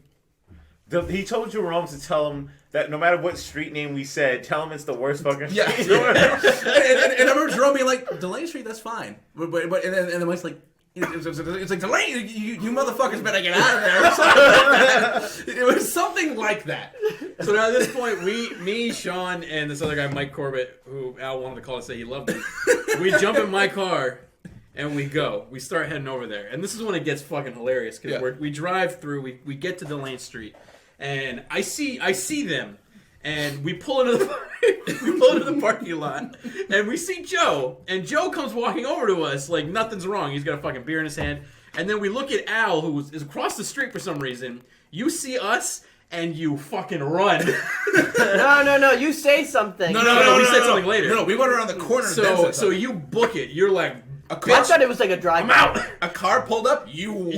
He told Jerome to tell him that no matter what street name we said, tell him it's the worst fucking street. Yeah. and I remember Jerome being like, Delane Street, that's fine. But and then Mike's like, it's like, Delane, you motherfuckers better get out of there. It was something like that. So now at this point, me, Sean, and this other guy, Mike Corbett, who Al wanted to call to say he loved him, we jump in my car and we go. We start heading over there. And this is when it gets fucking hilarious because we drive through, we get to Delane Street, and I see them. And we pull into the parking lot, and we see Joe. And Joe comes walking over to us like nothing's wrong. He's got a fucking beer in his hand. And then we look at Al, who is across the street for some reason. You see us, and you fucking run. No. You say something. No. We said something later. No, we went around the corner. So you book it. You're like, I thought it was like a drive. I'm out. A car pulled up. You were.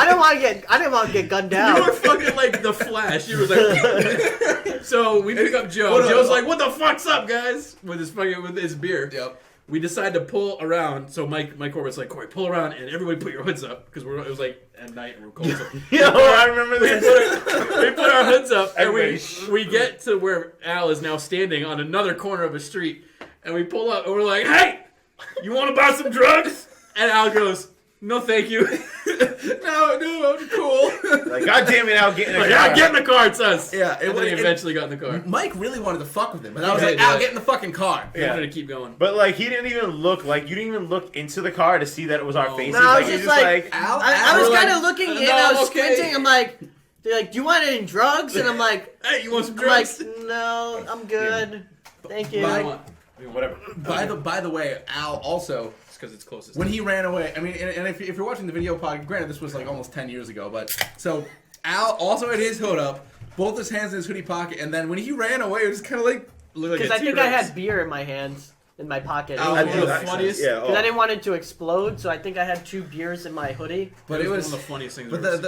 I didn't want to get gunned down. You were fucking like the Flash. You were like. So we pick up Joe. Joe's like, "What the fuck's up, guys?" With his beer. Yep. We decide to pull around. So Mike Corbett's like, "Corey, pull around, and everybody put your hoods up because it was like at night and we're cold." So I remember this. We put our hoods up, and we get to where Al is now standing on another corner of a street, and we pull up, and we're like, "Hey, you want to buy some drugs?" And Al goes, "No, thank you." No, I'm cool. Like, God damn it, Al, get in the car. Yeah, get in the car, it's us. Yeah, and then he eventually got in the car. Mike really wanted to fuck with him, but I was like, Al, get in the fucking car. He wanted to keep going. But, like, he didn't even look, like, you didn't even look into the car to see that it was our faces. No, I was just like Al, I was kind of looking in, I was okay. squinting, I'm like, they're like, do you want any drugs? And I'm like, hey, you want some I'm drugs? like, no, I'm good. Thank you. Whatever. By the way, Al also... because it's closest. When he ran away, I mean, and if you're watching the video pod, granted this was like almost 10 years ago, but so Al also had his hood up, both his hands in his hoodie pocket, and then when he ran away, it was kind of like because I think I had beer in my hands. In my pocket. One of the funniest. Because I didn't want it to explode, so I think I had 2 beers in my hoodie. But it was one of the funniest things. But that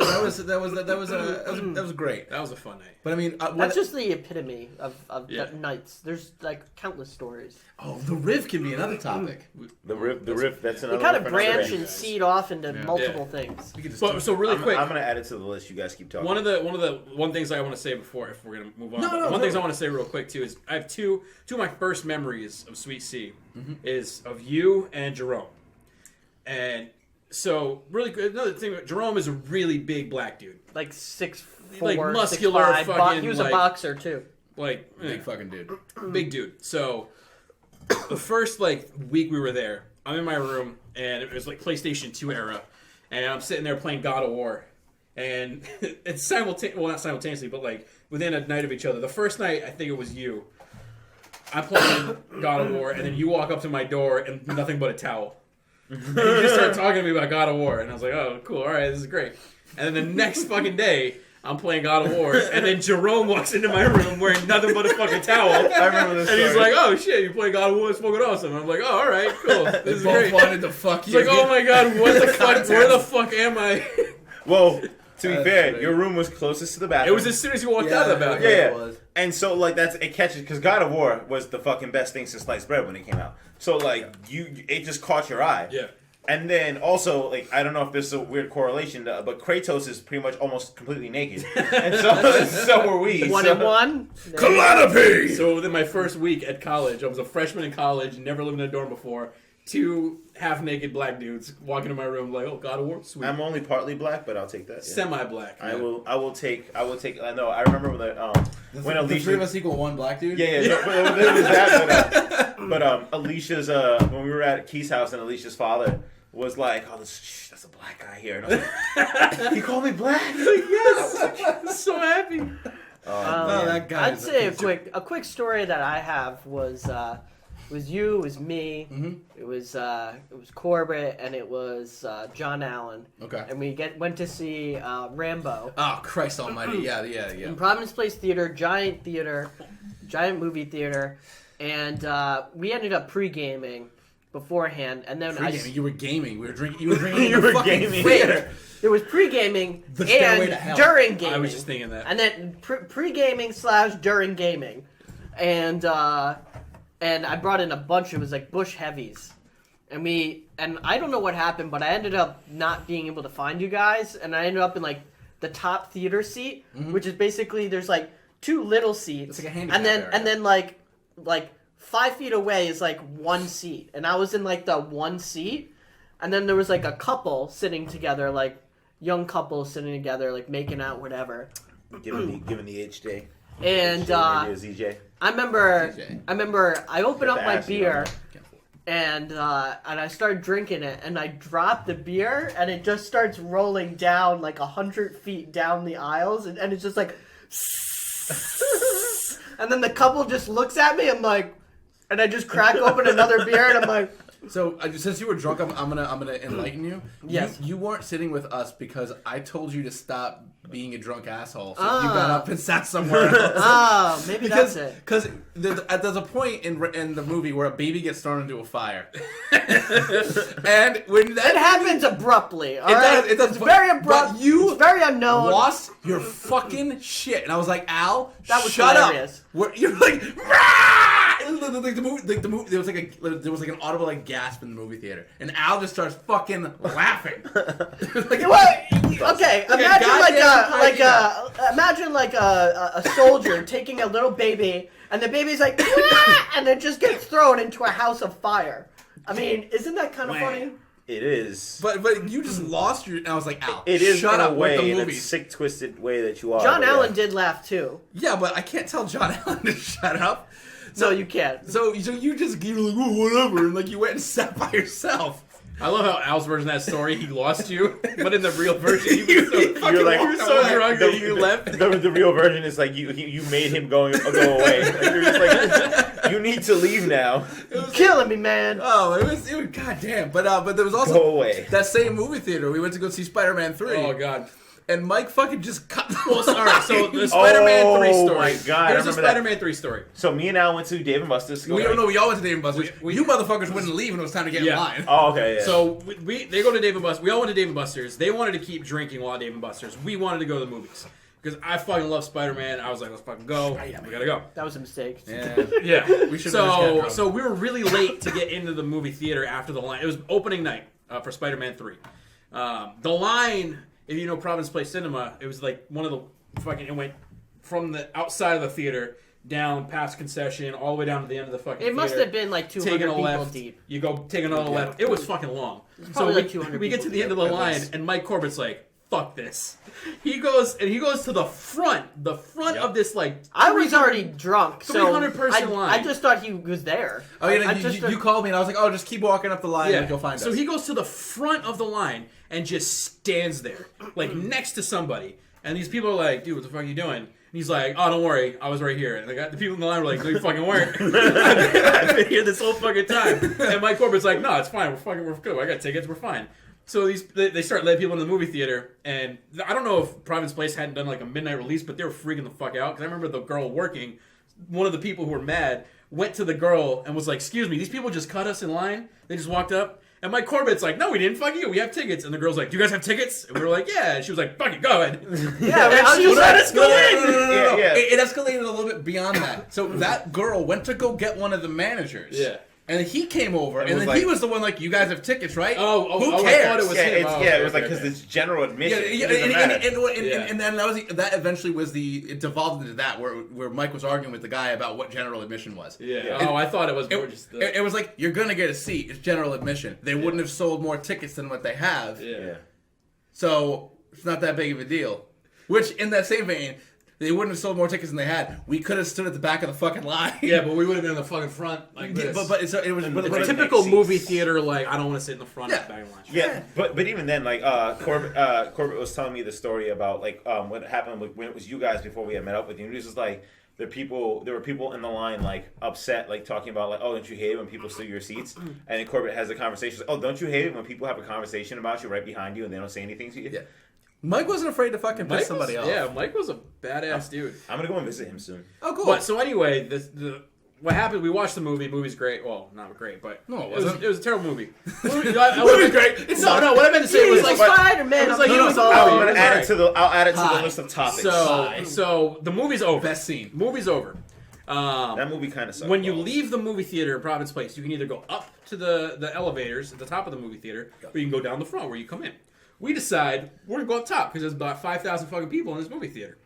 was great. That was a fun night. But I mean, that's just the epitome of nights. There's like countless stories. Oh, the Riv can be another topic. The Riv. That's another. They kind of branch and seed off into multiple things. So really quick, I'm gonna add it to the list. You guys keep talking. One of the things I want to say before, if we're gonna move on. One things I want to say real quick too is I have two of my first memories of Sweet C is of you and Jerome, and So really good. Another thing, Jerome is a really big black dude. Like 6'4", Like muscular 6'5", fucking, he was like- a boxer too. Like Big fucking dude. big dude. So the first like week we were there, I'm in my room and it was like PlayStation 2 era, and I'm sitting there playing God of War, and it's not simultaneously, but like within a night of each other. The first night, I think it was you. I'm playing God of War, and then you walk up to my door and nothing but a towel. And you just start talking to me about God of War, and I was like, oh, cool, all right, this is great. And then the next fucking day, I'm playing God of War, and then Jerome walks into my room wearing nothing but a fucking towel. I remember this. And he's like, oh shit, you play God of War, it's fucking awesome. I'm like, oh, all right, cool, this is Both great. wanted to fuck He's you. like, oh my god, what the fuck? Where the fuck am I? Well, to be That's fair, great. your room was closest to the bathroom. It was as soon as you walked out of the bathroom. Yeah. It was. And so, like, it catches, because God of War was the fucking best thing since sliced bread when it came out. So, like, it just caught your eye. Yeah. And then also, like, I don't know if this is a weird correlation, but Kratos is pretty much almost completely naked. And so were we. One so, and one. Calamity! So within my first week at college, I was a freshman in college, never lived in a dorm before. 2 half-naked black dudes walking in my room like, oh, God of War, sweet. I'm only partly black, but I'll take that. Yeah. Semi-black. I will take. I know. I remember when The Alicia. three of us equal one black dude? Yeah. No, but there was that. But Alicia's when we were at Key's house, and Alicia's father was like, "Oh, that's a black guy here." And I was like, he called me black. Yes. I'm so happy. No, that guy I'd is say a piece of- a quick story that I have was you, it was me, it was Corbett, and it was John Allen. Okay. And we went to see Rambo Oh, Christ almighty. Yeah. in Providence Place Theater, giant movie theater, and we ended up pre-gaming beforehand, and then Pre-gaming. You were gaming. We were drinking. You were drinking in You the were fucking gaming. theater. there was pre-gaming The stairway to and hell. during gaming. I was just thinking that. And then pre-gaming / during gaming, and I brought in a bunch. It was like Bush Heavies, and I don't know what happened, but I ended up not being able to find you guys, and I ended up in like the top theater seat, which is basically there's like 2 little seats, It's like a handicap and then area. like 5 feet away is like 1 seat, and I was in like the 1 seat, and then there was like a couple sitting together, like young couples sitting together, like making out, whatever. Given the HJ. And ZJ. I remember I opened up the my ass, you beer Can't afford and I started drinking it, and I dropped the beer, and it just starts rolling down like 100 feet down the aisles, and it's just like, and then the couple just looks at me. I'm like, and I just crack open another beer, and I'm like, So since you were drunk, I'm gonna enlighten you. Yes. You weren't sitting with us because I told you to stop being a drunk asshole. So Ah. you got up and sat somewhere else. oh, maybe that's it. Because there's a point in the movie where a baby gets thrown into a fire, and when It that happens abruptly. All right, it does, It's very abrupt. But you it's very unknown. lost your fucking shit, and I was like, Al, That was shut hilarious. up. You're like, rah! Like the movie, there was like an audible like gasp in the movie theater, and Al just starts fucking laughing. Like, What? Okay, imagine goddamn imagine like a soldier taking a little baby, and the baby's like, "Wah!" and it just gets thrown into a house of fire. I mean, isn't that kind of funny? It is. But you just lost your. And I was like, Al, It is shut in up a with way, the in a movies. sick, twisted way that you are. John but Allen yeah. did laugh too. Yeah, but I can't tell John Allen to shut up. No, you can't. So you just you're like, oh, whatever, and like you went and sat by yourself. I love how Al's version of that story, he lost you, but in the real version, he was so, You're like, you were so drunk that you left. The real version is like you made him go away. Like, you're just like, you need to leave now. Killing me, man. Oh, it was goddamn. But there was also Go away. that same movie theater. We went to go see Spider-Man 3. Oh, God. And Mike fucking just cut. Well, all right, so the Spider-Man 3 story. my God, I Here's the remember that. Spider-Man 3 story. So me and Al went to Dave and Buster's. we don't know. We all went to Dave and Buster's. We- You motherfuckers wouldn't leave when it was time to get in Yeah. line. Oh, okay. Yeah. So they go to Dave & Buster's. We all went to Dave & Buster's. They wanted to keep drinking while at Dave & Buster's. We wanted to go to the movies. Because I fucking love Spider-Man. I was like, let's fucking go. We gotta go. That was a mistake. Yeah. Yeah. We should have just got drunk. So we were really late to get into the movie theater after the line. It was opening night for Spider-Man 3. The line, if you know Providence Place Cinema, it was like one of the fucking, it went from the outside of the theater down past concession, all the way down to the end of the fucking It must theater, have been like 200 taking a people left. deep. You go take another left. It was fucking long. So probably like 200 we get to people the end of the deep, at line, least. and Mike Corbett's like, "Fuck this." He goes to the front of this like. I was already drunk, so 300 person line. I just thought he was there. Oh, yeah, I you called me and I was like, oh, just keep walking up the line and you'll find us. So he goes to the front of the line and just stands there, like next to somebody. And these people are like, "Dude, what the fuck are you doing?" And he's like, "Oh, don't worry, I was right here." And the people in the line were like, "No, you fucking weren't. I've been here this whole fucking time." And Mike Corbett's like, "No, it's fine. We're good. I got tickets. We're fine." So they start letting people in the movie theater, and I don't know if Providence Place hadn't done like a midnight release, but they were freaking the fuck out. Because I remember the girl working, one of the people who were mad, went to the girl and was like, "Excuse me, these people just cut us in line. They just walked up." And Mike Corbett's like, "No, we didn't. Fuck you. We have tickets." And the girl's like, "Do you guys have tickets?" And we were like, "Yeah." And she was like, "Fuck it, go ahead." Yeah, and I she was let like, us go in. Yeah. It escalated a little bit beyond that. So that girl went to go get one of the managers. Yeah. And he came over, and was then like- he was the one like, "You guys have tickets, right?" Oh, who I cares? thought it was Yeah, him. it was like because it's general admission. Yeah, It doesn't matter. and then that eventually was it devolved into that where Mike was arguing with the guy about what general admission was. Yeah. And I thought it was more just the... it was like, you're gonna get a seat. It's general admission. They wouldn't have sold more tickets than what they have. Yeah. So it's not that big of a deal. Which, in that same vein, they wouldn't have sold more tickets than they had. We could have stood at the back of the fucking line. Yeah, but we would have been in the fucking front like Yeah, this. it was It's Right typical next movie seats. theater, like, I don't want to sit in the front Yeah. of the back of the line. Yeah, but even then, like Corbett was telling me the story about like what happened when it was you guys before we had met up with you. And he was just like, there were people in the line like upset, like talking about like, "Oh, don't you hate it when people steal your seats?" And then Corbett has a conversation, like, "Oh, don't you hate it when people have a conversation about you right behind you and they don't say anything to you?" Yeah. Mike wasn't afraid to fucking piss somebody off. Yeah, Mike was a badass dude. I'm gonna go and visit him soon. Oh, cool. But so anyway, what happened? We watched the movie. The movie's great. Well, not great, but No, it was wasn't. it was a terrible movie. Movie's great. It's No, what I meant to say was like Spider-Man. it was like I'm it was sorry. all- I'm gonna it was add alright. it to the. I'll add it to Hi. the list of topics. So the movie's over. Best scene. Movie's over. That movie kind of sucked. When you balls. leave the movie theater in Providence Place, you can either go up to the elevators at the top of the movie theater, or you can go down the front where you come in. We decide we're gonna go up top because there's about 5,000 fucking people in this movie theater.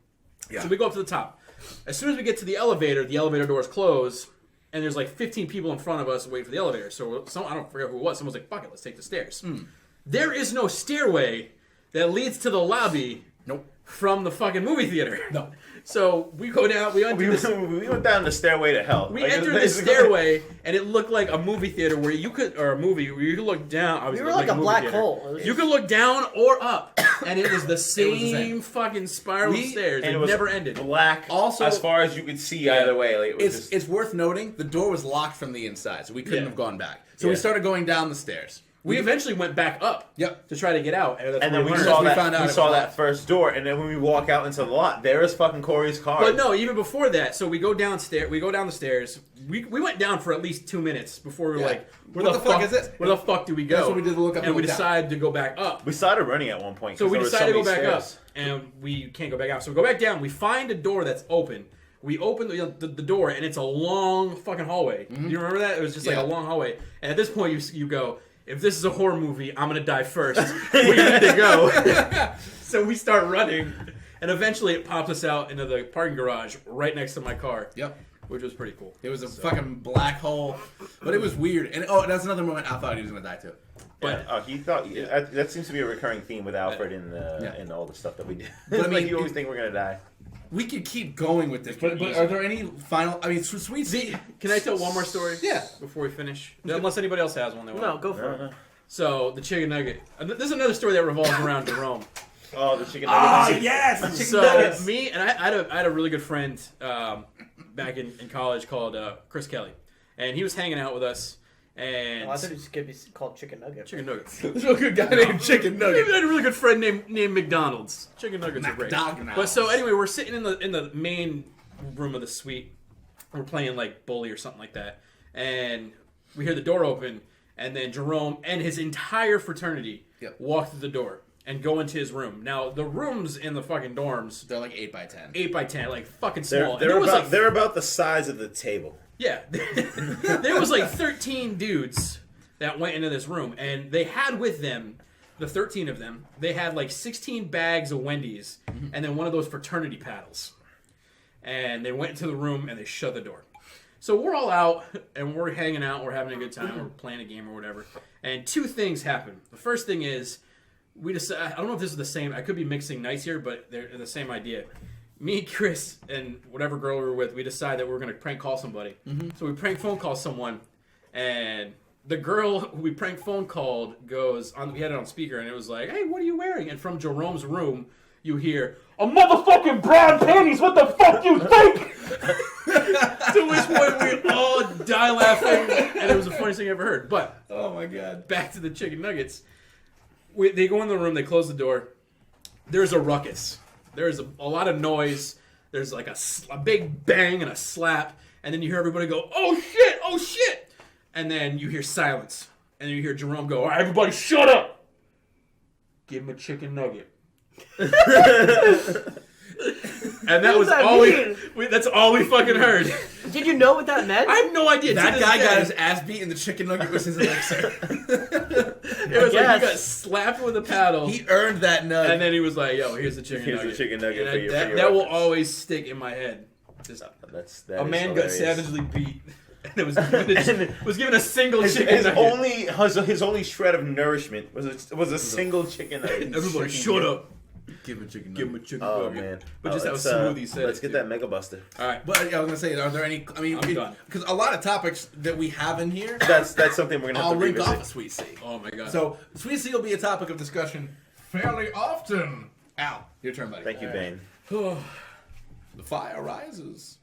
Yeah. So we go up to the top. As soon as we get to the elevator doors close, and there's like 15 people in front of us waiting for the elevator. So I don't forget who it was. Someone's like, "Fuck it, let's take the stairs." There is no stairway that leads to the lobby. Nope. From the fucking movie theater. No. So we go down. We enter this. we went down the stairway to hell. We Like, entered it's this basically- stairway, and it looked like a movie theater where you could, or a movie where you could look down. I was We were like a movie black theater. hole. It was- You could look down or up, and it was the the same, same. fucking spiral of stairs. And It was never ended. Black, Also- as far as you could see either way. Like, it was just, It's worth noting the door was locked from the inside, so we couldn't Yeah. have gone back. So we Yeah. started going down the stairs. We eventually went back up. Yep. To try to get out, and, that's and when then we learned. saw we that found out we it saw was that locked. first door, and then when we walk out into the lot, there is fucking Corey's car. But no, even before that, so we go downstairs. We go down the stairs. We went down for at least 2 minutes before we were Yeah. like, What the fuck is this? Where the fuck do we go? That's what we did, look up and and we look down. decided to go back up. we started running at one point. So 'cause we there were decided to go many back stairs. up, and we can't go back out. So we go back down. We find a door that's open. We open the door, and it's a long fucking hallway. You remember that? It was just like Yeah. a long hallway. And at this point, you go, if this is a horror movie, I'm going to die first. We need to go. So we start running, and eventually it pops us out into the parking garage right next to my car. Yep. Which was pretty cool. It was a fucking black hole, but it was weird. And that's another moment I thought he was gonna die too. But Yeah. He thought that seems to be a recurring theme with Alfred in all the stuff that we did. But I Like, mean, you always think we're gonna die. We could keep going with this, but are there any final? I mean, sweet. can I tell one more story? Yeah. Before we finish, unless anybody else has one. They want. No, go for No. it. So the chicken nugget. This is another story that revolves around Jerome. Oh, the chicken nuggets. yes. So me and I had a really good friend back in college called Chris Kelly, and he was hanging out with us. And Oh, I thought it was going to be called chicken nugget. chicken nuggets. There's a good guy named Chicken I Nugget. had a really good friend named McDonald's. Chicken nuggets are great. McDonald's. But so anyway, we're sitting in the main room of the suite. We're playing like bully or something like that, and we hear the door open, and then Jerome and his entire fraternity walk through the door and go into his room. Now the rooms in the fucking dorms, They're like 8x10. 8x10, like fucking small. They're And there was about like they're about the size of the table. yeah, there was like 13 dudes that went into this room, and they had with them, the 13 of them, they had like 16 bags of Wendy's, and then one of those fraternity paddles. And they went into the room and they shut the door. So we're all out and we're hanging out. We're having a good time. We're playing a game or whatever. And two things happen. The first thing is we decided, I don't know if this is the same. I could be mixing nights here, but they're the same idea. Me, Chris, and whatever girl we were with, we decided that we were going to prank call somebody. So we prank phone call someone, and the girl who we prank phone called goes on. We had it on speaker, and it was like, "Hey, what are you wearing?" And from Jerome's room, you hear, "A motherfucking brown panties. What the fuck you think?" To which point we all die laughing, and it was the funniest thing I ever heard. But Oh my god. back to the chicken nuggets. They go in the room, they close the door. There's a ruckus. There's a lot of noise. There's like a big bang and a slap. And then you hear everybody go, "Oh shit, oh shit." And then you hear silence. And then you hear Jerome go, "All right, everybody shut up. Give him a chicken nugget." And that was that all mean? that's all we fucking heard. Did you know what that meant? I have no idea. That guy got his ass beat and the chicken nugget was his elixir. It was like he got slapped with a paddle. He earned that nug. And then he was like, "Yo, here's the chicken Here's nugget." the chicken nugget And for your that will reference. always stick in my head. Just That a is man got hilarious. savagely beat, and it was given a single His chicken nugget. his only shred of nourishment was a single chicken nugget. Everybody, shut up. Give him a chicken Give him a nugget. chicken Oh nugget. man! But just how let's, smooth he said Let's it, get too. that Mega Buster. All right, But yeah, I was gonna say, are there any? I mean, I'm done. because a lot of topics that we have in here, That's something we're gonna have I'll to link revisit. off of Sweet C. oh my god. So Sweet C will be a topic of discussion fairly often. Al, your turn, buddy. Thank you, Bane. The fire rises.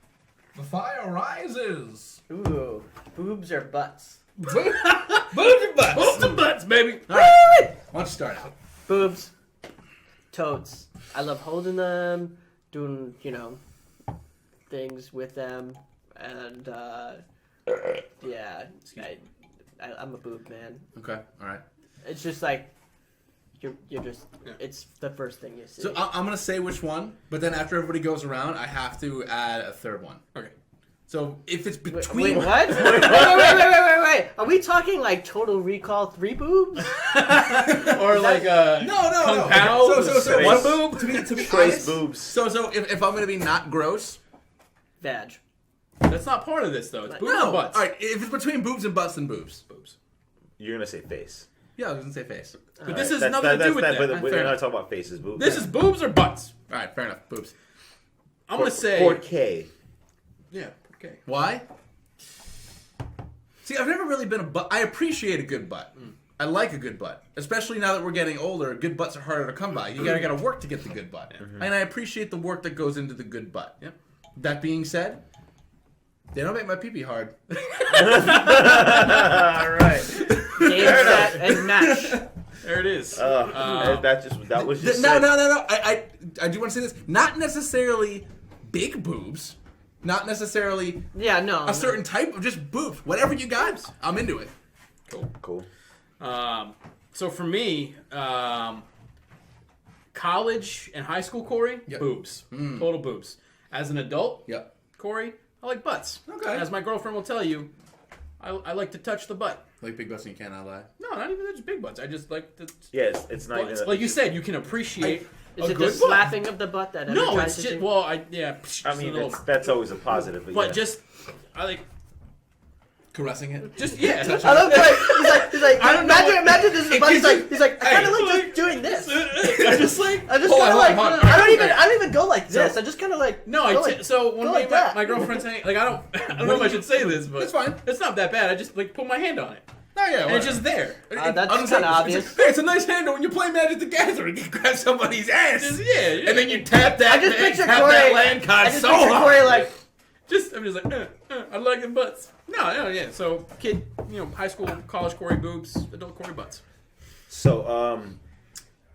The fire rises. Ooh, boobs or butts? Boobs and butts. Boobs and butts, baby. All right. Why don't you start out? Boobs, totes. I love holding them, doing things with them, and yeah, I'm a boob man. Okay. All right. It's just like you're just. It's the first thing you see. So I'm gonna say which one, but then after everybody goes around, I have to add a third one. Okay. So if it's Wait, between what? Wait. Are we talking like Total Recall 3 boobs? Or like no. Kung Pao. So one one boob. to be Trace honest, boobs. So if I'm gonna be not gross, Vag. That's not part of this though. It's boobs no. and butts. All right, if it's between boobs and butts, then boobs. Boobs. You're gonna say face. Yeah, I was gonna say face. But this has That's- nothing to do with that's- that. But we're Fair not enough. talking about faces. Boobs. This is boobs or butts. All right, fair enough. Boobs. I'm gonna say. Port K. Yeah. Okay. Why? See, I've never really been a butt. I appreciate a good butt. I like a good butt, especially now that we're getting older. Good butts are harder to come by. You gotta work to get the good butt, and I appreciate the work that goes into the good butt. Yep. That being said, they don't make my pee-pee hard. All right. Game, set, and match. There it is. That was just No. said. I do want to say this. Not necessarily big boobs. Not necessarily Yeah, no. a certain type of just boobs. Whatever you got, I'm into it. Cool. So for me, college and high school, Corey, Yep. boobs, total boobs. As an adult, Yep. Corey, I like butts. Okay. As my girlfriend will tell you, I like to touch the butt. Like big butts and you cannot lie. No, not even just big butts. I just like the Yes, it's not butts. even. Like you said, you can appreciate Is a it good the butt. slapping of the butt that No, tries it's to just do? well, I mean, that's always a positive. but yeah. just I like Caressing it. just yeah. I love like he's like I don't know imagine this is it but he's gives like I kind of hey, like just doing this. I just like I just Hold kind on, of like hold on. I don't even go like this. I just kind of like no. go like, So when go me like and that. my girlfriend's saying like I don't know if I should say this, but It's fine. It's not that bad. I just like put my hand on it, Oh yeah, and it's just there. that's kinda obvious. Hey, it's a nice handle when you play Magic the Gathering. You grab somebody's ass, Just, yeah. and then you tap that. I just man, picture tap Corey. that land card I just so picture hard. Corey like I'm just like, I like the butts. No, yeah. So, kid, high school, college Corey boobs, adult Corey butts. So,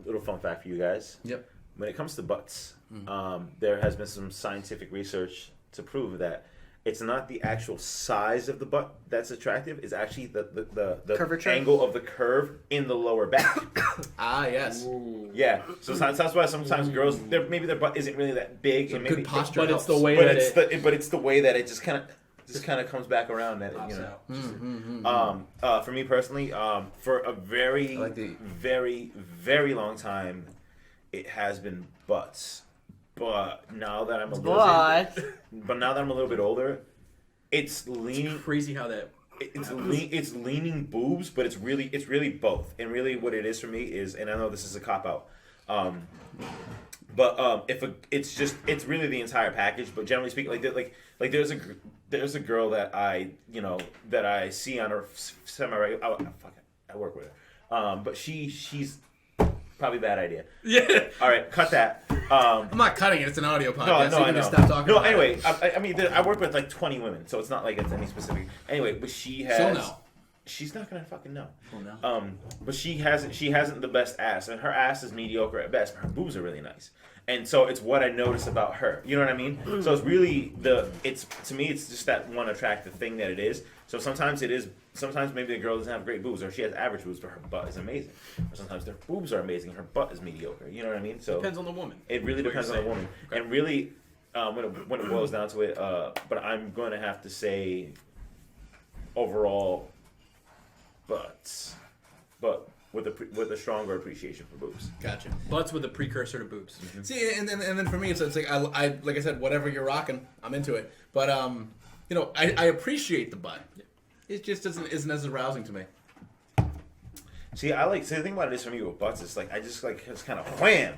little fun fact for you guys. Yep. When it comes to butts, there has been some scientific research to prove that it's not the actual size of the butt that's attractive. It's actually the Curvature? angle of the curve in the lower back. Ah, yes. Yeah. So that's why sometimes girls, maybe their butt isn't really that big. Some and maybe, good posture But it's helps. the way But that it's the way that it just kind of comes back around. That pops it, out. for me personally, for a very, I like the- very, very long time, it has been butts. But now that I'm a little But but now that I'm a little bit older, it's leaning. Crazy how that. It's leaning boobs, but it's really both. And really, what it is for me is, and I know this is a cop out, but it's really the entire package. But generally speaking, like there's a girl that I see on her semi-regular. I work with her, but she's probably a bad idea. Yeah. All right, cut that. I'm not cutting it. It's an audio podcast. No, so you I can know. just stop talking. No, about anyway, it. I mean, I work with like 20 women, so it's not like it's any specific. Anyway, but she has. She'll know. She's not gonna fucking know. She'll know. But she hasn't the best ass, and her ass is mediocre at best. But her boobs are really nice, and so it's what I notice about her. You know what I mean? So it's really to me, it's just that one attractive thing that it is. So sometimes it is. Sometimes maybe the girl doesn't have great boobs, or she has average boobs, but her butt is amazing. Or sometimes their boobs are amazing, and her butt is mediocre. You know what I mean? So Depends on the woman. it really depends on the woman, Okay. and really, when it boils down to it, but I'm going to have to say, overall, butts, but with a stronger appreciation for boobs. Gotcha. Butts with a precursor to boobs. See, and then for me, it's like I like I said, whatever you're rocking, I'm into it. But I appreciate the butt. It just isn't as arousing to me. See, the thing about it is for me with butts, it's like I just kind of wham,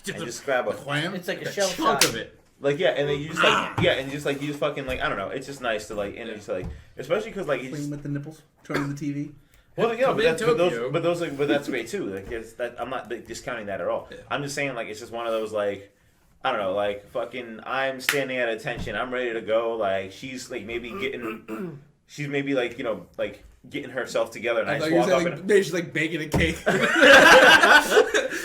and just grab a Wham! it's like a A shell chunk shock. of it. like and then you just you just fucking like I don't know, it's just nice to like and it's like especially because like you Playing just, with the nipples, turning the TV. well yeah, Come in Tokyo. but that's great too. Like I'm not like, discounting that at all. Yeah. I'm just saying like it's just one of those like. I don't know, like fucking. I'm standing at attention. I'm ready to go. Like she's like maybe getting, she's maybe like like getting herself together, and I I thought just you were walk up saying and maybe she's like baking a cake.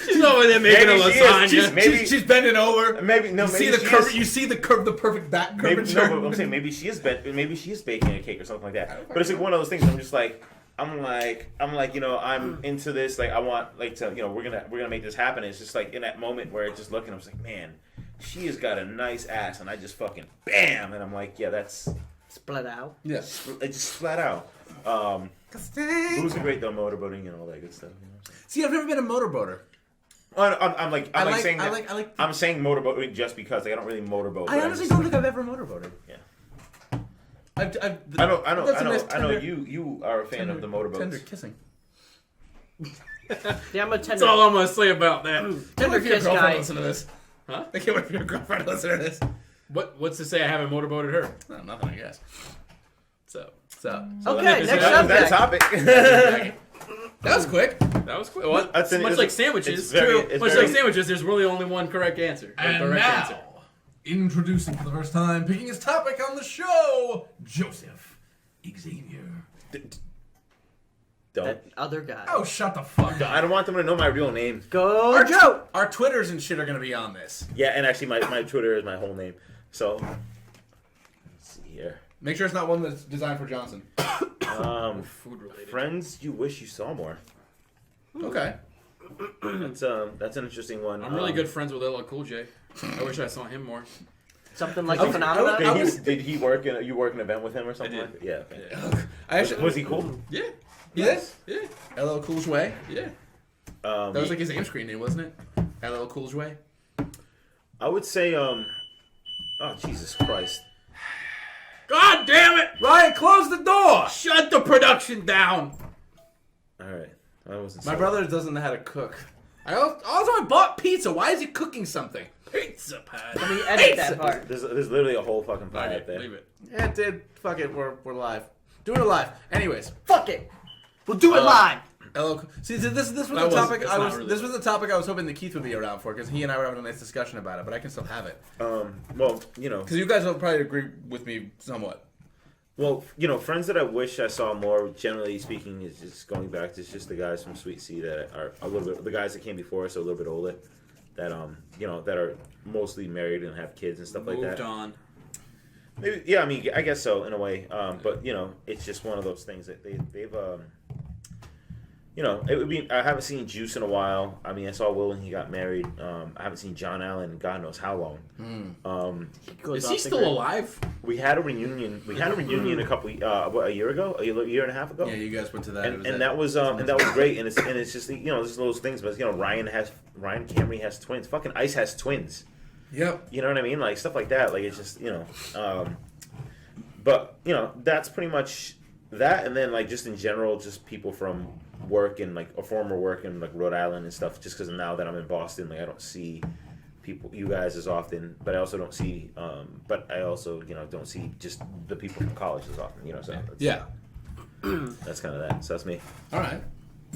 She's over there making a Maybe she is. lasagna. Maybe- she's bending over. maybe no, You maybe see the she curve. is- You see the curve, the perfect back Maybe, curvature. no, but I'm saying maybe she is baking a cake or something like that. But it's like one of those things. I'm just like I'm like I'm into this. Like I want like to we're gonna make this happen. It's just like in that moment where it's just looking. I was like, man, she has got a nice ass, and I just fucking bam, and I'm like, yeah, that's Split out. Yeah. it. Just flat out. Boobs are great though, motorboating and all that good stuff. You know? See, I've never been a motorboater. I'm saying motorboating just because like, I don't really motorboat. I but honestly just- don't think I've ever motorboated. Yeah. I I know you are a fan of the motorboats. Tender kissing. Yeah, I'm a That's tender, all I'm gonna say about that. tender If your kiss girlfriend guy. listen to this. Huh? I can't wait for your girlfriend to listen to this. What's to say I haven't motorboated her? No, nothing, I guess. So Okay, is next That subject. topic. That was quick. that was quick. Well, That's much it's- like sandwiches. it's very- True. it's Much very- like sandwiches, there's really only one correct answer. And correct now, answer. introducing for the first time, picking his topic on the show, Joseph Xavier. Don't. That other guy. Oh, shut the fuck up. I don't want them to know my real name. Go, Joe! Our Twitters and shit are going to be on this. Yeah, and actually my Twitter is my whole name. So let's see here. Make sure it's not one that's designed for Johnson. Food related. Friends you wish you saw more. Okay. That's an interesting one. I'm really good friends with LL Cool J. I wish I saw him more. Something like I a was- phenomenon. Did he work in you work an event with him or something? I Like did. that? Yeah. Okay. Yeah. I actually, Was he cool? Yeah. Yes? Yeah. LL Cool J. Yeah. That was like his name screen name, wasn't it? LL Cool J. I would say oh Jesus Christ. God damn it! Ryan, close the door! Shut the production down. All right. I wasn't. My sorry. brother doesn't know how to cook. I bought pizza. Why is he cooking something? Pizza pie. Let me edit that part. There's literally a whole fucking pie up there. Leave it. Yeah, it did. Fuck it. We're live. Doing it live. Anyways. Fuck it. We'll do it live. See, this was the That was- topic. that's I not was. really This was the topic I was hoping that Keith would be around for, because he and I were having a nice discussion about it. But I can still have it, Well, because you guys will probably agree with me somewhat. friends that I wish I saw more. Generally speaking, is just going back to just the guys from Sweet Sea that are a little bit. The guys that came before us are a little bit older. That that are mostly married and have kids and stuff like that. Moved on. Maybe, yeah, I mean, I guess so in a way. But it's just one of those things that they've it would be. I haven't seen Juice in a while. I mean, I saw Will when he got married. I haven't seen John Allen in God knows how long. Is he still alive? We had a reunion. A couple, a year ago, a year and a half ago. Yeah, you guys went to that. And that was great. And it's just just those things. But Ryan Camry has twins. Fucking Ice has twins. Yep. You know what I mean? Like stuff like that. Like it's just but that's pretty much that. And then like just in general, just people from work and like a former work in like Rhode Island and stuff. Just because now that I'm in Boston, like I don't see you guys as often, but I also don't see don't see just the people from college as often. So that's kind of that. So that's me. All right.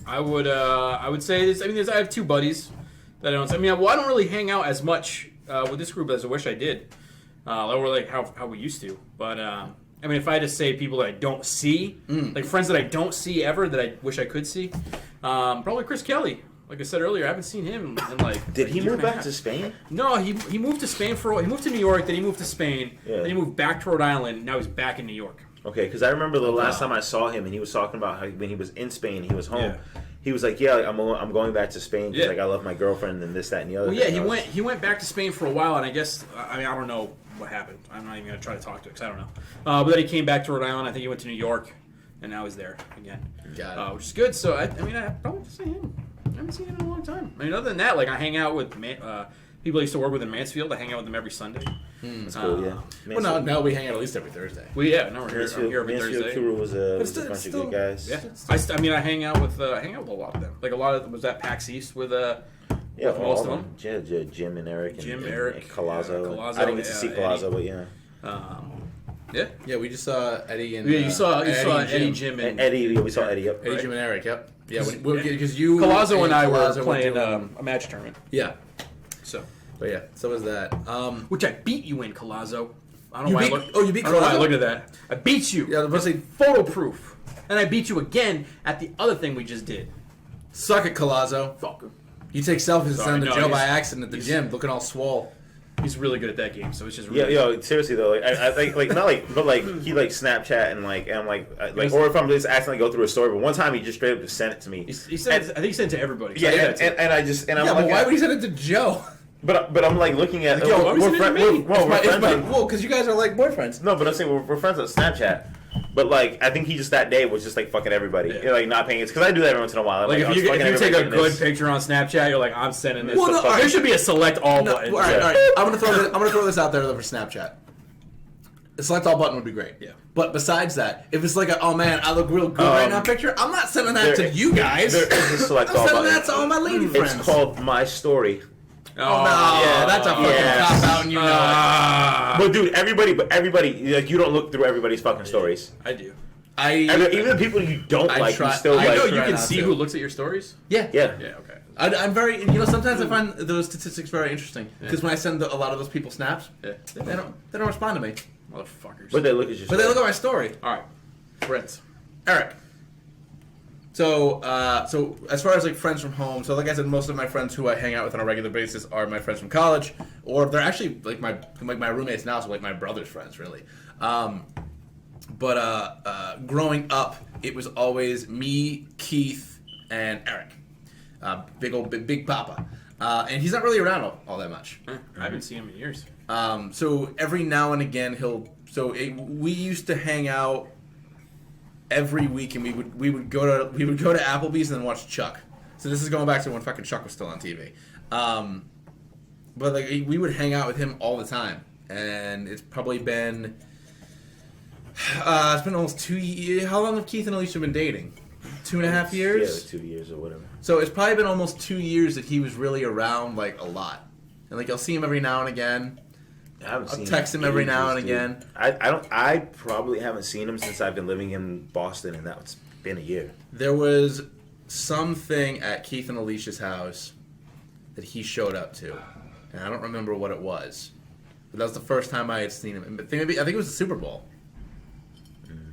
I would say this. I mean, I have two buddies that I don't. I mean, I don't really hang out as much with this group as I wish I did. Or like how we used to. But I mean, if I had to say people that I don't see, like friends that I don't see ever that I wish I could see, probably Chris Kelly. Like I said earlier, I haven't seen him in like. Did he a year move and a back half. to Spain? No, he moved to Spain for a while. He moved to New York, then he moved to Spain, then he moved back to Rhode Island. Now he's back in New York. Okay, because I remember the last time I saw him, and he was talking about how when he was in Spain, he was home. Yeah. He was like, "Yeah, I'm going back to Spain because like I love my girlfriend and this, that, and the other." Well, yeah, thing. he went back to Spain for a while, and I guess I don't know what happened. I'm not even gonna try to talk to him because I don't know. But then he came back to Rhode Island. I think he went to New York, and now he's there again. Got it. Which is good. So I mean, I probably just say him. I haven't seen him in a long time. I mean, other than that, like I hang out with people I used to work with in Mansfield. I hang out with them every Sunday. That's cool. Yeah. Well, now we hang out at least every Thursday. Well, yeah, no, we're here. I'm here every Mansfield Thursday. crew was a still- bunch still- of good guys. Yeah, I mean, I hang out with a lot of them. Like a lot of was that PAX East with Yeah, with most of them. Yeah, Jim and Eric. Jim, and Eric, Colazzo. Colazzo, I didn't get to see yeah, Colazzo, but yeah. Yeah. Yeah, we just saw Eddie and Yeah, you saw and Eddie, Jim, And Eddie, yeah, we saw Eddie. Yep. Eddie, right. Jim, and Eric. Yep. Yeah, because you Colazzo and I were Colazzo playing doing- a match tournament. Yeah. So, But yeah, so was that. which I beat you in, Colazzo. I don't You know why. beat- I looked, oh, you beat I don't know why I Colazzo? looked at that. I beat you. Yeah, I was about to say, Photo proof. And I beat you again at the other thing we just did. suck it, Colazzo. Fucker. You take selfies and Sorry, send them to no, jail by he's- accident at the gym, looking all swole. He's really good at that game, so it's just Yeah, really yo, seriously though, like I like not like, but like he like Snapchat and I'm like, or if I'm just accidentally go through a story. But one time he just straight up just sent it to me. He sent it, I think he sent it to everybody. Yeah, I did that too. and I just and I'm Yeah, like, but why would he send it to Joe? But I'm like looking at Yo, why would he send it to me? we're friends on, Well, because you guys are like boyfriends. no, but I'm saying we're friends on Snapchat. But like I think he just that day was just like fucking everybody, Yeah. like not paying it because I do that every once in a while. I'm Like I'm if you just fucking take a everybody good this. picture on Snapchat, you're like, I'm sending this. Well, The no, fuck- alright. there should be a select all No, button. all right. I'm gonna throw this out there for Snapchat. The select all button would be great. Yeah. But besides that, if it's like oh man, I look real good right now picture, I'm not sending that to you guys. There is a select I'm all sending button. that to all my lady friends. It's called My Story. Oh, no, yeah, that's a fucking yes. cop out, and you know it. But dude, everybody like you don't look through everybody's fucking stories. I do. Even the people you don't I like, try- you still I I like. know try you can not see to. who looks at your stories. Yeah. Yeah. Yeah, okay. I'm very, sometimes I find those statistics very interesting because when I send a lot of those people snaps, Yeah. they don't respond to me, Motherfuckers. But they look at your. but they look at my story. All right. Friends. Eric. So as far as like friends from home, so like I said, most of my friends who I hang out with on a regular basis are my friends from college, or they're actually like my roommates now, so like my brother's friends really. But growing up, it was always me, Keith, and Eric, big Papa, and he's not really around all that much. I haven't seen him in years. So every now and again we used to hang out every week, and we would go to Applebee's and then watch Chuck. So this is going back to when fucking Chuck was still on TV. But like we would hang out with him all the time, and it's probably been it's been almost 2 years. How long have Keith and Alicia been dating? 2.5 years. Yeah, like 2 years or whatever. So it's probably been almost 2 years that he was really around like a lot, and like I'll see him every now and again. I'll text him every now and again. I probably haven't seen him since I've been living in Boston, and that's been a year. There was something at Keith and Alicia's house that he showed up to, and I don't remember what it was. But that was the first time I had seen him. I think it was the Super Bowl.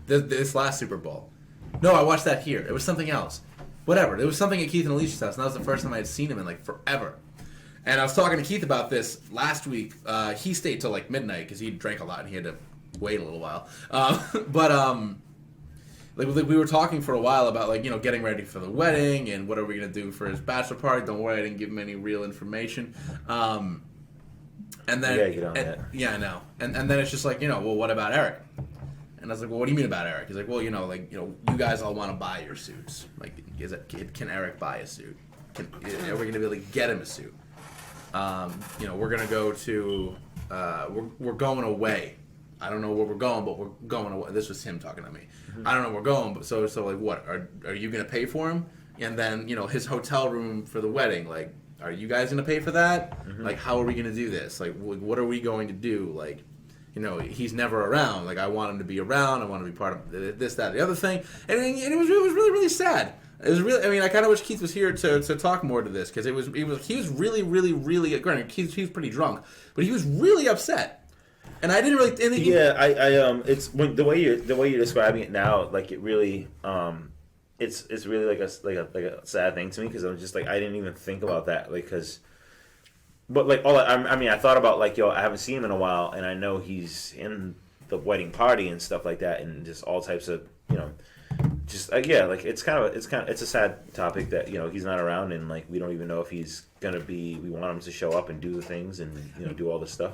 This last Super Bowl. No, I watched that here. It was something else. Whatever. There was something at Keith and Alicia's house, and that was the first time I had seen him in like forever. And I was talking to Keith about this last week. He stayed till like midnight because he drank a lot and he had to wait a little while. Like we were talking for a while about like getting ready for the wedding and what are we gonna do for his bachelor party. Don't worry, I didn't give him any real information. And then You gotta get on that. yeah, I know. And then it's just like well, what about Eric? And I was like, well, what do you mean about Eric? He's like, well, you guys all want to buy your suits. Like, can Eric buy a suit? Are we gonna be able to get him a suit? we're gonna go to, we're going away. I don't know where we're going, but we're going away. This was him talking to me. I don't know where we're going, but so like, what are you gonna pay for him? And then his hotel room for the wedding, like, are you guys gonna pay for that? Like, how are we gonna do this? Like, what are we going to do? Like, he's never around. Like, I want him to be around. I want to be part of this, that, the other thing. And it was really, really sad. It was really. I mean, I kind of wish Keith was here to talk more to this because he was really, really, really. Granted, he was pretty drunk, but he was really upset. And I didn't really. It's the way you're describing it now. Like, it really. It's really like a sad thing to me because I'm just like, I didn't even think about that, like, but like I thought about, like, I haven't seen him in a while, and I know he's in the wedding party and stuff like that, and just all types of just like it's a sad topic that he's not around, and like we don't even know if he's gonna be. We want him to show up and do the things and do all this stuff.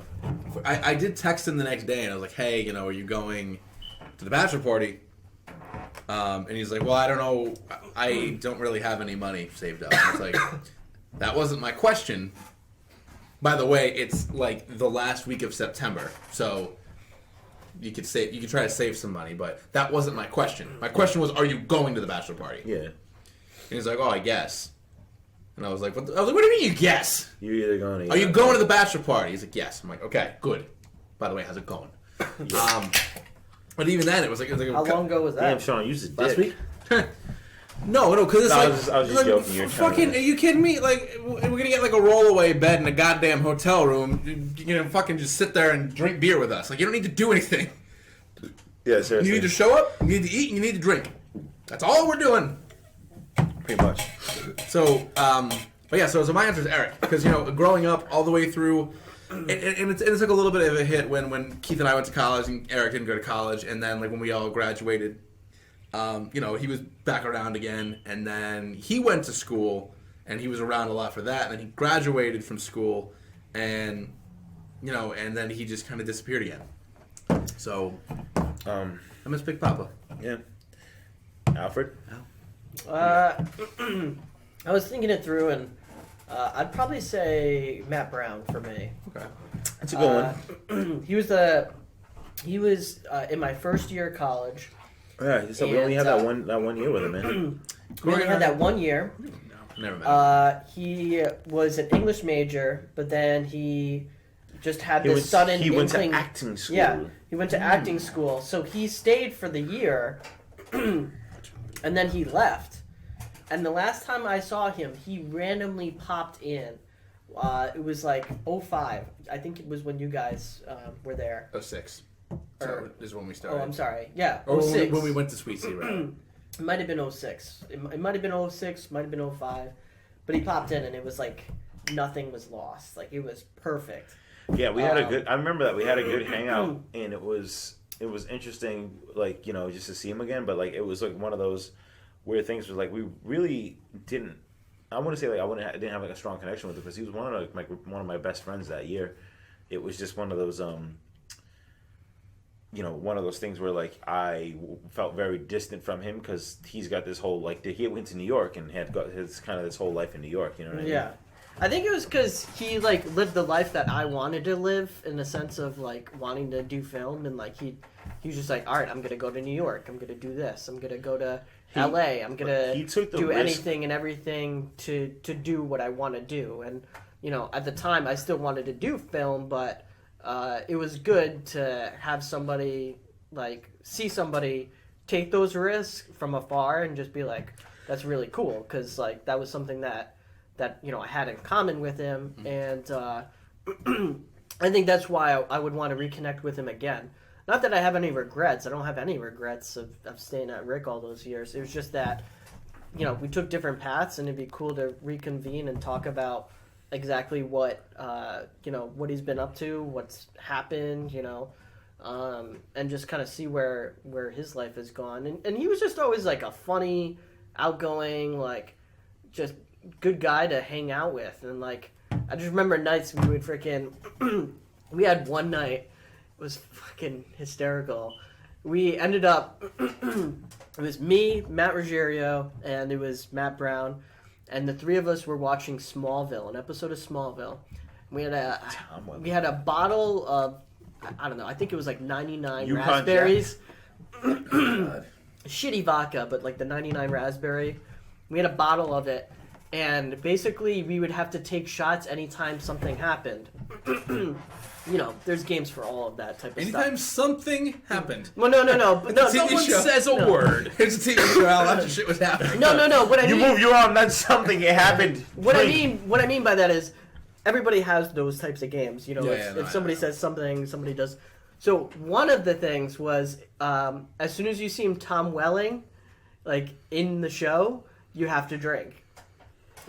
I did text him the next day and I was like, hey, are you going to the bachelor party? And he's like, well, I don't know. I don't really have any money saved up. I was like, that wasn't my question. By the way, it's like the last week of September, so you could try to save some money, but that wasn't my question. My question was, are you going to the bachelor party? Yeah. And he's like, oh, I guess. And I was like, what do you mean you guess? You're either going to. Are you going to the bachelor party? He's like, yes. I'm like, okay, good. By the way, how's it going? Yeah. But even then, it was like how long ago was that? Damn, Sean, use his dick. Last week? No, because it's I was just joking. You're fucking, are you kidding me? Like, we're gonna get like a rollaway bed in a goddamn hotel room. You're gonna fucking just sit there and drink beer with us. Like, you don't need to do anything. Yeah, seriously. You need to show up, you need to eat, and you need to drink. That's all we're doing. Pretty much. So, so my answer is Eric. Because, growing up all the way through, and it took a little bit of a hit when Keith and I went to college and Eric didn't go to college. And then, like, when we all graduated, he was back around again. And then he went to school, and he was around a lot for that. And then he graduated from school, and then he just kind of disappeared again. So, I miss Big Papa. Yeah. Alfred? I was thinking it through, and I'd probably say Matt Brown for me. Okay. That's a good one. He was in my first year of college. Yeah, so we only had that one year with him, man. We only had that 1 year. No, never met him. He was an English major, but then he just had this sudden He went to inkling- acting school. Yeah, he went to acting school. So he stayed for the year, and then he left. And the last time I saw him, he randomly popped in. It was like 05. I think it was when you guys were there. 06. So this is when we started. Oh, I'm sorry. Yeah, Or 06. when we went to Sweet Sea, right? It might have been 06. It might have been 06, might have been 05. But he popped in, and it was like nothing was lost. Like, it was perfect. Yeah, we had a good. I remember that we had a good hangout, and it was interesting, like, just to see him again. But like, it was like one of those weird things. Was like we really didn't. I want to say like didn't have like a strong connection with him because he was one of my best friends that year. It was just one of those one of those things where like I felt very distant from him because he's got this whole like he went to New York and had got his kind of this whole life in New York. You know what I mean? Yeah. I think it was because he like lived the life that I wanted to live in the sense of like wanting to do film, and like he was just like, all right, I'm gonna go to New York, I'm gonna do this, I'm gonna go to LA, I'm gonna do anything and everything to do what I want to do. And at the time I still wanted to do film, but it was good to have somebody like see somebody take those risks from afar and just be like, that's really cool, because like that was something that I had in common with him, and I think that's why I would want to reconnect with him again. Not that I have any regrets. I don't have any regrets of staying at Rick all those years. It was just that, we took different paths, and it'd be cool to reconvene and talk about exactly what, what he's been up to, what's happened, and just kind of see where his life has gone. And he was just always like a funny, outgoing, like, just good guy to hang out with. And like, I just remember nights we would freaking we had one night, it was fucking hysterical. We ended up it was me, Matt Ruggiero, and it was Matt Brown, and the three of us were watching Smallville, an episode of Smallville. We had a Tom Welling. we had a bottle of, I don't know, I think it was like 99 Yukon raspberries. God. Shitty vodka, but like the 99 raspberry. We had a bottle of it, and basically we would have to take shots anytime something happened. You know, there's games for all of that type of Anytime stuff. something happened. Well, no, but no, Someone show. says a word. Here's a TV show how lots of shit was happening. no. What I You mean, move your arm, that's something. It happened. what I mean by that is, everybody has those types of games. You know, Yeah, if somebody says something, somebody does. So one of the things was, as soon as you see Tom Welling, like in the show, you have to drink,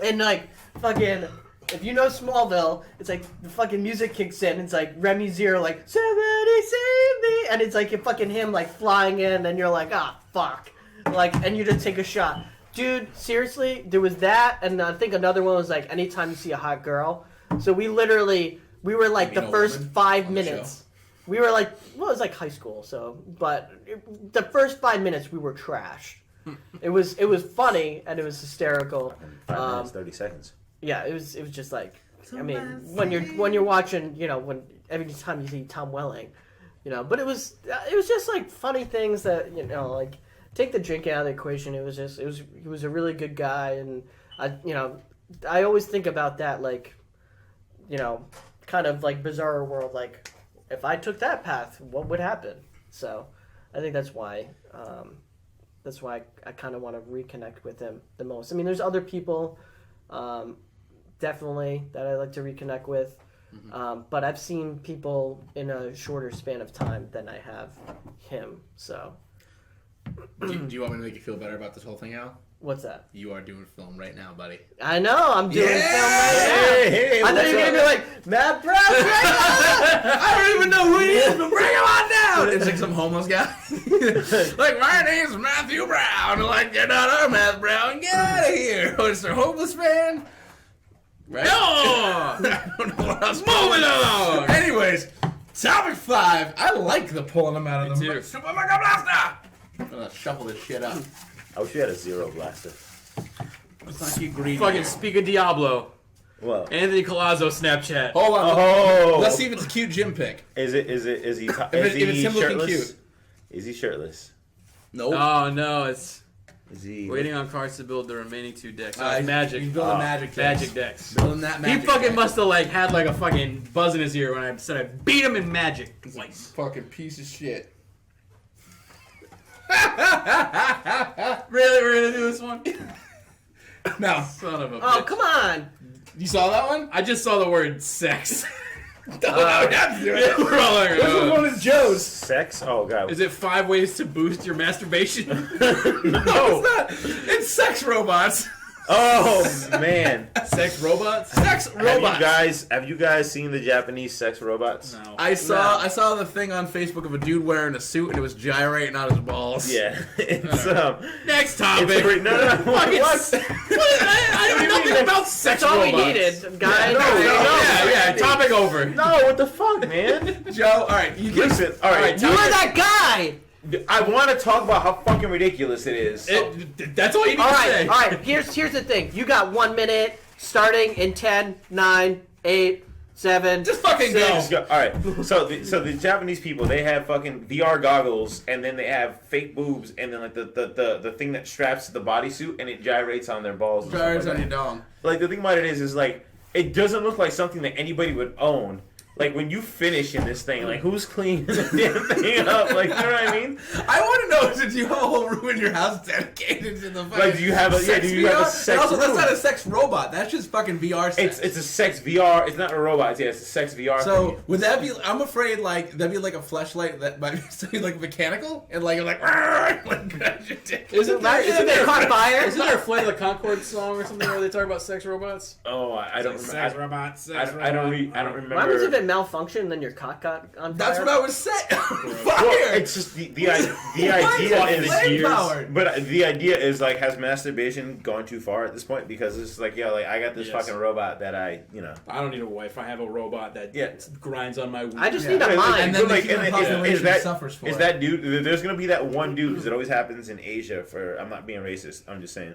and like fucking. If you know Smallville, it's like the fucking music kicks in. It's like Remy Zero, like somebody save me, and it's like fucking him like flying in, and you're like, ah, fuck, like, and you just take a shot, dude. Seriously, there was that, and I think another one was like anytime you see a hot girl. So we were like You the mean first a woman 5 on the minutes. We were like, well, it was like high school, so the first 5 minutes we were trashed. It was funny and it was hysterical. 5 minutes, 30 seconds. Yeah, it was just like, I mean, when you're watching, you know, when every time you see Tom Welling, you know, but it was just like funny things that, you know, like take the drink out of the equation. He was a really good guy, and I always think about that, like, you know, kind of like bizarre world, like if I took that path, what would happen? So I think that's why I kind of want to reconnect with him the most. I mean, there's other people. Definitely that I like to reconnect with. But I've seen people in a shorter span of time than I have him. So, Do you want me to make you feel better about this whole thing, Al? what's that? You are doing film right now, buddy. I know, I'm doing film right Hey, now. I thought you were going to be like, Matt Brown, I don't even know who he is, but bring him on down! It's like some homeless guy. Like, my name's Matthew Brown. Like, you're not our Matt Brown. Get out of here. Oh, it's their homeless man. Right? No! I don't know what else. Moving along! Anyways, topic 5. I like the pulling them out of Me the too. Super Mega Blaster! I'm gonna shuffle this shit up. I wish we had a zero blaster. Let's not keep greedy. Fucking speak of Diablo. Well, Anthony Colazzo Snapchat. Hold on. oh, Let's see if it's a cute gym pic. Is he if it's him looking shirtless? cute. Is he shirtless? Nope. Oh no, it's Is he waiting on cards to build the remaining 2 decks. Oh, He's- it's magic. He's building magic decks. Magic decks. Building that magic He fucking deck. must have like had like a fucking buzz in his ear when I said I beat him in Magic. He's Like, a fucking piece of shit. really, we're gonna do this one? No. Son of a Oh, bitch. come on. You saw that one? I just saw the word sex. We have to do it. We're all like, This one is Joe's. sex? Oh god. is it 5 ways to boost your masturbation? No, it's not. It's sex robots. Oh man. Sex robots? Sex robots. Have you guys seen the Japanese sex robots? No. I saw the thing on Facebook of a dude wearing a suit and it was gyrating on his balls. Yeah. It's Next it's topic. pretty, no. Fucking I know nothing about sex That's all we robots. needed, guys. Yeah, topic over. No, what the fuck, man? Joe, all right, you get Listen, all right. You were that guy. I want to talk about how fucking ridiculous it is. That's all you need All to right, say. all right. Here's the thing. You got 1 minute, starting in 10, 9, 8, 7. just fucking go. Let's go. All right. So the Japanese people, they have fucking VR goggles, and then they have fake boobs, and then like the thing that straps to the bodysuit, and it gyrates on their balls. and stuff Gyrates like on your that. dong. Like the thing about it is like it doesn't look like something that anybody would own. Like when you finish in this thing, like who's cleaning the damn thing up? Like you know what I mean? I want to know, did you have a whole room in your house dedicated to the fucking Like, do you have a- yeah, sex do you have a VR? sex And also, that's room? not a sex robot. That's just fucking VR sex. It's a sex VR. It's not a robot. Yeah, it's a sex VR. So thing. would that be? I'm afraid like that'd be like a fleshlight that might be like mechanical and like grabs your dick. Isn't Imagine if they caught fire. Isn't there a Flight of the Conchord song or something where they talk about sex robots? Oh, I don't remember. Sex robots. I don't remember. What happens if it malfunctioned and then your cock got on fire? That's what I was saying. Fire. Well, it's just the idea Why is flame powered? but the idea is like, has masturbation gone too far at this point? Because it's like, yeah, like I got this Yes. fucking robot that I I don't need a wife. I have a robot that Yeah. grinds on my. I just Yeah. need a Like, mind. And then the like, human and population is that suffers for is it. that dude? There's gonna be that one dude because it always happens in Asia. I'm not being racist. I'm just saying.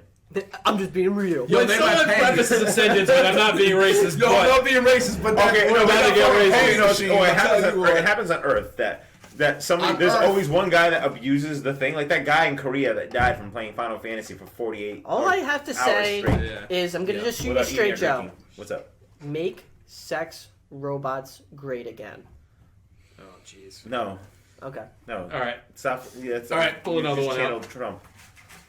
I'm just being real. Yo, When they someone might pay me. prefaces a sentence with, I'm not being racist, No, but... I'm not being racist, but that's Okay, no, they but got to get fucking raised, pay you know, machines, it I'll happens. tell you It what. happens on Earth that somebody. On There's Earth. always one guy that abuses the thing, like that guy in Korea that died from playing Final Fantasy for 48. All I have to hours say straight Yeah. is I'm gonna just shoot you without eating straight, or Joe. drinking. What's up? Make sex robots great again. Oh, jeez. No, Okay. no. All right. Stop. Yeah, it's, All right, pull you another just one channeled out. Trump.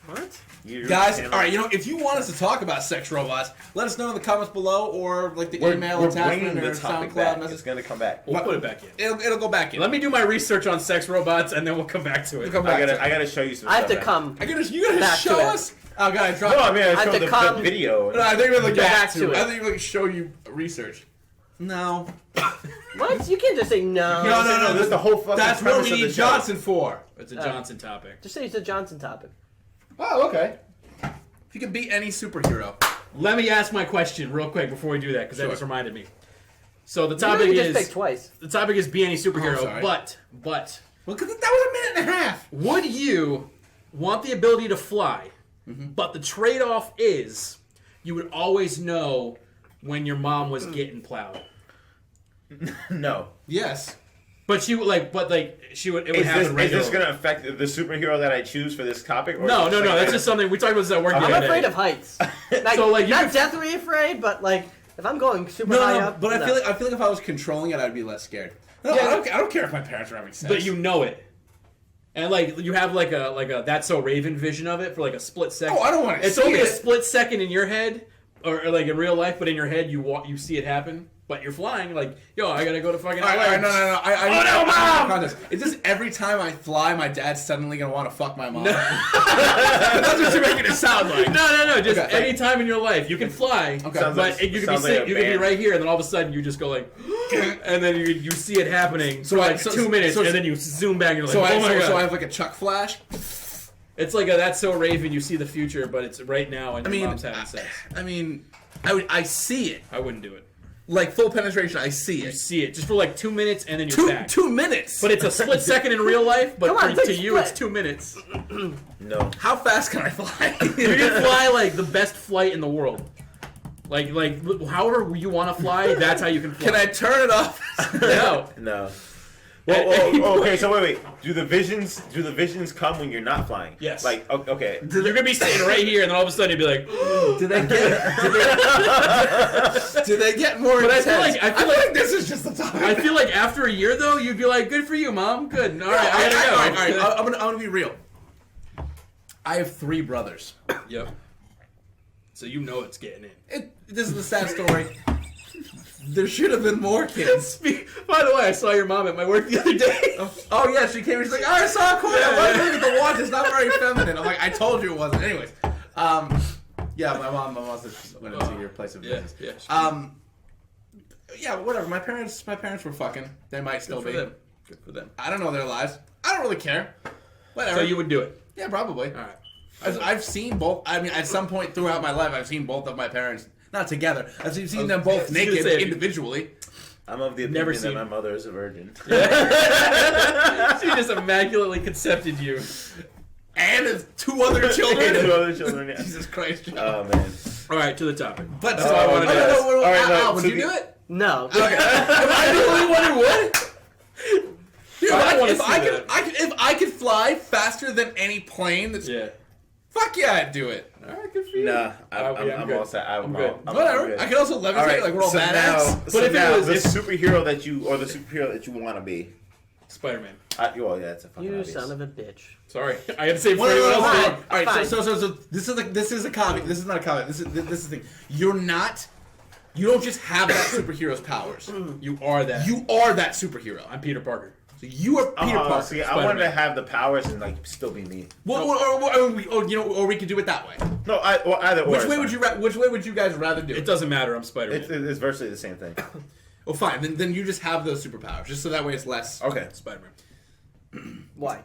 What? Guys, channeled- all right, if you want us to talk about sex robots, let us know in the comments below or like the We're email bringing attachment the or topic SoundCloud back. message. It's gonna come back. We'll put it back in. It'll go back in. Let me do my research on sex robots, and then we'll come back to it. Come back. I gotta show you some. I have to stuff, come. You gotta back show to it. us. Oh, God, I man. dropped. No, I mean I have showed to the come- video. No, I think we're like Back to it. I think we show you research. No. What? You can't just say no. No. That's the whole fucking. That's what premise we of the need show. Johnson for. It's a Johnson topic. Just say it's a Johnson topic. Oh, okay. If you can beat any superhero. Let me ask my question real quick before we do that, because that Sure. just reminded me. So the You know topic you just is picked twice. the topic is be any superhero, sorry. but Well, because that was a minute and a half. would you want the ability to fly, but the trade-off is you would always know when your mom was getting plowed. No. Yes. But she would she would. It would happen Is regularly. this gonna affect the superhero that I choose for this topic? Or No. is it That's just something we talked about this at work. the I'm other afraid day. of heights. Like, So, like, you not could- deathly afraid, but like if I'm going super high No, up. but no. I feel like if I was controlling it, I'd be less scared. No, Yeah. I don't care if my parents are having sex. But you know it. And like you have like a That's So Raven vision of it for like a split second. Oh, I don't want to It's see only a it. split second in your head, or like in real life, but in your head you see it happen. But you're flying like, yo, I gotta go to fucking. All right, LA. no. Oh, no, Mom! Contest. It's just every time I fly, my dad's suddenly gonna want to fuck my mom. That's what you're making it sound like. No. Just Okay. any time in your life you can fly. Okay. Sounds But like- you could be sounds like a you could be band. right here, and then all of a sudden you just go like, and then you see it happening for like 2 minutes, and then you zoom back and you're like, So oh my god. so I have like a Chuck flash. It's like a That's So Raven. You see the future, but it's right now, and your mom's having sex. I see it I wouldn't do it. like full penetration. I see You it. see it just for like 2 minutes, and then you're back. 2 minutes. But it's a split second in real life. But Come on, to take you, it's split. 2 minutes. No. How fast can I fly? You can fly like the best flight in the world. Like however you want to fly, that's how you can fly. Can I turn it off? No. No. Well, okay, so wait. Do the visions come when you're not flying? Yes. Like, okay. You're gonna be sitting right here, and then all of a sudden you'd be like, Do they get more But I intense? feel like- I feel like- this is just the topic. I feel like after a year though, you'd be like, good for you, mom. Good. All right, I gotta go. All right, I'm gonna be real. I have 3 brothers. Yep. So you know it's getting in. This is the sad story. There should have been more kids. By the way, I saw your mom at my work the other day. Oh yeah, she came and she's like, oh, I saw a coin. I was looking at the watch. It's not very feminine. I'm like, I told you it wasn't. Anyways, yeah, my mom said she went into your place of business. Yeah. Yeah, whatever. My parents were fucking. They might still Good be. for them. Good for them. I don't know their lives. I don't really care. Whatever. So you would do it. Yeah, probably. All right. I've seen both. I mean, at some point throughout my life, I've seen both of my parents. Not together. I've seen them both naked say- individually. I'm of the Never opinion that seen- my mother is a virgin. She just immaculately concepted you. And 2 other And children. 2 other children. Yeah. Jesus Christ. Oh man. All right, to the topic. But That's all I wanted to ask. All right, no, Al, would so you the- do it? No. Okay. Am I the only one who would? Dude, I don't wanna if see that. if I could fly faster than any plane, that's Yeah. fuck yeah, I'd do it. All right, good for you. Nah, Yeah, I'm good. all set. I'm good. all- Whatever. good. I could also levitate All right, like we're all so badass. now, But so if it now was- the if- superhero that you want to be. Spider-Man. Well, yeah, it's a fucking You obvious. son of a bitch. Sorry, I had to say for Wait, everyone else. wait, to- wait. All right, Fine. so this is a comic. This is not a comic. This is the thing. You don't just have that superhero's powers. You are that. You are that superhero. I'm Peter Parker. So you are Peter Parker. See, I Spider-Man. wanted to have the powers and like still be me. Or we could do it that way. No, either or. Which is way would fine. Which way would you guys rather do It it? doesn't matter. I'm Spider-Man. It's virtually the same thing. Oh, fine. Then you just have those superpowers, just so that way it's less. Okay. Spider-Man. Why?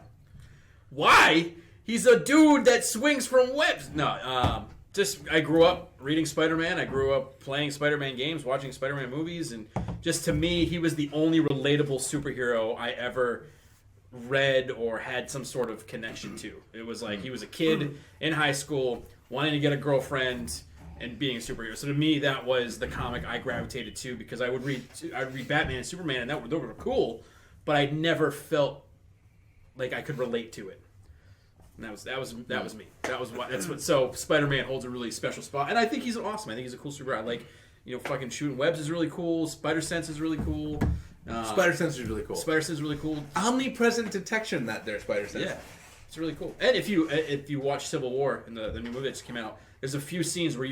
Why? He's a dude that swings from webs. No, just I grew up reading Spider-Man. I grew up playing Spider-Man games, watching Spider-Man movies, and just to me, he was the only relatable superhero I ever read or had some sort of connection to. It was like he was a kid in high school wanting to get a girlfriend and being a superhero. So to me, that was the comic I gravitated to because I'd read Batman and Superman, and those were cool, but I never felt like I could relate to it. And that was me. That's what. So Spider-Man holds a really special spot, and I think he's awesome. I think he's a cool superhero. Like, fucking shooting webs is really cool. Spider Sense is really cool. Spider Sense is really cool. Spider Sense is really cool. Omnipresent detection, that there Spider Sense. Yeah, it's really cool. And if you watch Civil War in the new movie that just came out, there's a few scenes where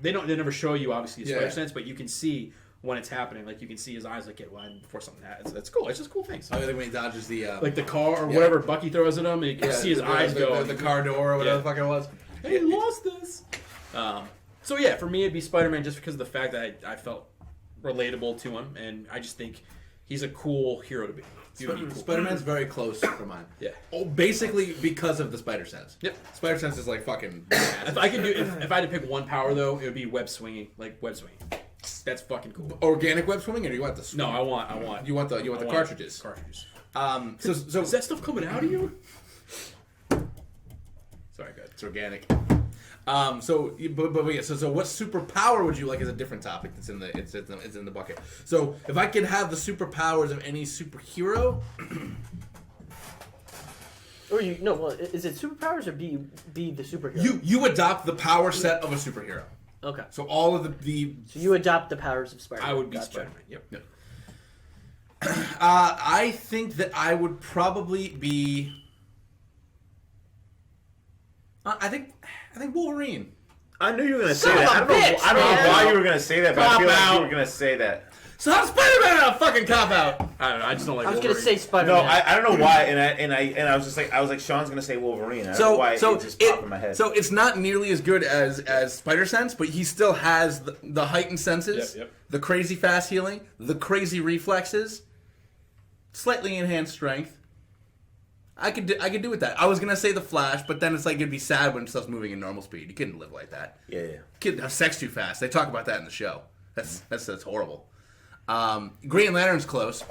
they never show you obviously the Spider Sense, but you can see when it's happening. Like, you can see his eyes get wide before something happens. That's cool. It's just cool things. Oh, like when he dodges the the car or whatever Bucky throws at him, and you can see his eyes go. The car door or whatever the fuck it was. Hey, he lost this. So yeah, for me it'd be Spider-Man just because of the fact that I felt relatable to him, and I just think he's a cool hero to be. Cool. Spider-Man's very close for mine. Yeah. Oh, basically because of the Spider Sense. Yep. Spider Sense is like fucking. If I had to pick one power though, it would be web swinging. Like web swinging. That's fucking cool. Organic web swimming, or do you want the? Swing? No, I want. You want the cartridges. Cartridges. So is that stuff coming out of you? Sorry, good. It's organic. So what superpower would you like as a different topic that's in the bucket? So if I could have the superpowers of any superhero, or is it superpowers or be the superhero? you adopt the power set of a superhero. Okay. So all of the So you adopt the powers of Spider-Man. I would be Gotcha. Spider-Man. Yep. I think that I would probably be. I think Wolverine. I knew you were gonna say Son that. of a I don't know bitch, why you were gonna say that, but I feel Cop like you out. were gonna say that. So how's Spider-Man a fucking cop out? I don't know. I just don't like. I was Wolverine. gonna say Spider-Man. No, I don't know why, and I was like Sean's gonna say Wolverine. I don't know why it just popped in my head. So it's not nearly as good as Spider Sense, but he still has the heightened senses, Yep. the crazy fast healing, the crazy reflexes, slightly enhanced strength. I could do with that. I was gonna say the Flash, but then it's like it'd be sad when stuff's moving in normal speed. You couldn't live like that. Yeah. You couldn't have sex too fast. They talk about that in the show. That's horrible. Green Lantern's close.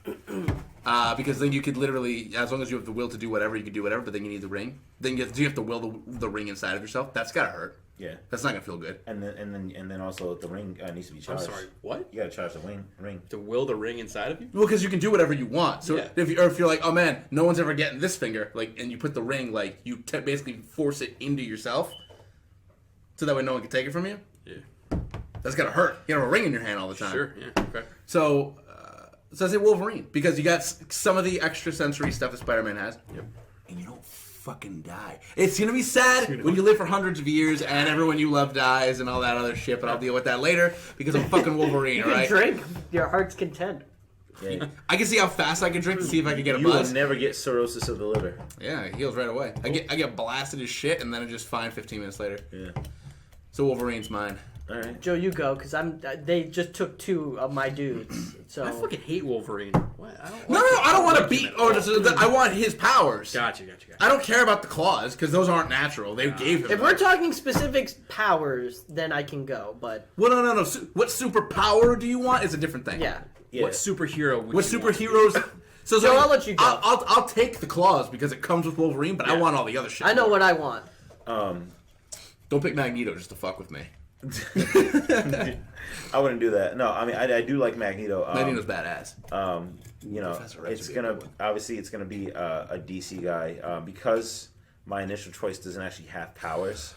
Because then you could literally, as long as you have the will to do whatever, you can do whatever, but then you need the ring. Then you have to will the ring inside of yourself. That's gotta hurt. Yeah. That's not gonna feel good. And then also the ring needs to be charged. I'm sorry. What? You gotta charge the ring. To will the ring inside of you? Well, because you can do whatever you want. So Yeah. if you're like, oh man, no one's ever getting this finger, like, and you put the ring, like, you basically force it into yourself, so that way no one can take it from you. Yeah. That's gotta hurt. You have a ring in your hand all the time. Sure. Yeah. Okay. So I say Wolverine because you got some of the extra sensory stuff that Spider-Man has. Yep. And you don't fucking die. It's gonna be sad when you live for hundreds of years and everyone you love dies and all that other shit, but I'll deal with that later because I'm fucking Wolverine, You can alright? drink your heart's content. Yeah. I can see how fast I can drink to see if I can get a You will buzz. never get cirrhosis of the liver. Yeah, it heals right away. I get blasted as shit and then I'm just fine 15 minutes later. Yeah. So Wolverine's mine. All right. Joe, you go because they just took two of my dudes. So I fucking hate Wolverine. What? No, I don't want to beat. I want his powers. Gotcha. I don't care about the claws because those aren't natural. They gave him. if we're talking specific powers, then I can go. But Well, no. What superpower do you want is a different thing. yeah, Yeah. What superhero? Would What you want? superheroes? So Joe, I'll let you go. I'll take the claws because it comes with Wolverine, but I Yeah. want all the other shit. I know what I want. Don't pick Magneto just to fuck with me. I wouldn't do that. No, I mean I do like Magneto. Magneto's badass. You know, Professor X it's would be a gonna good one. obviously it's gonna be a DC guy because my initial choice doesn't actually have powers.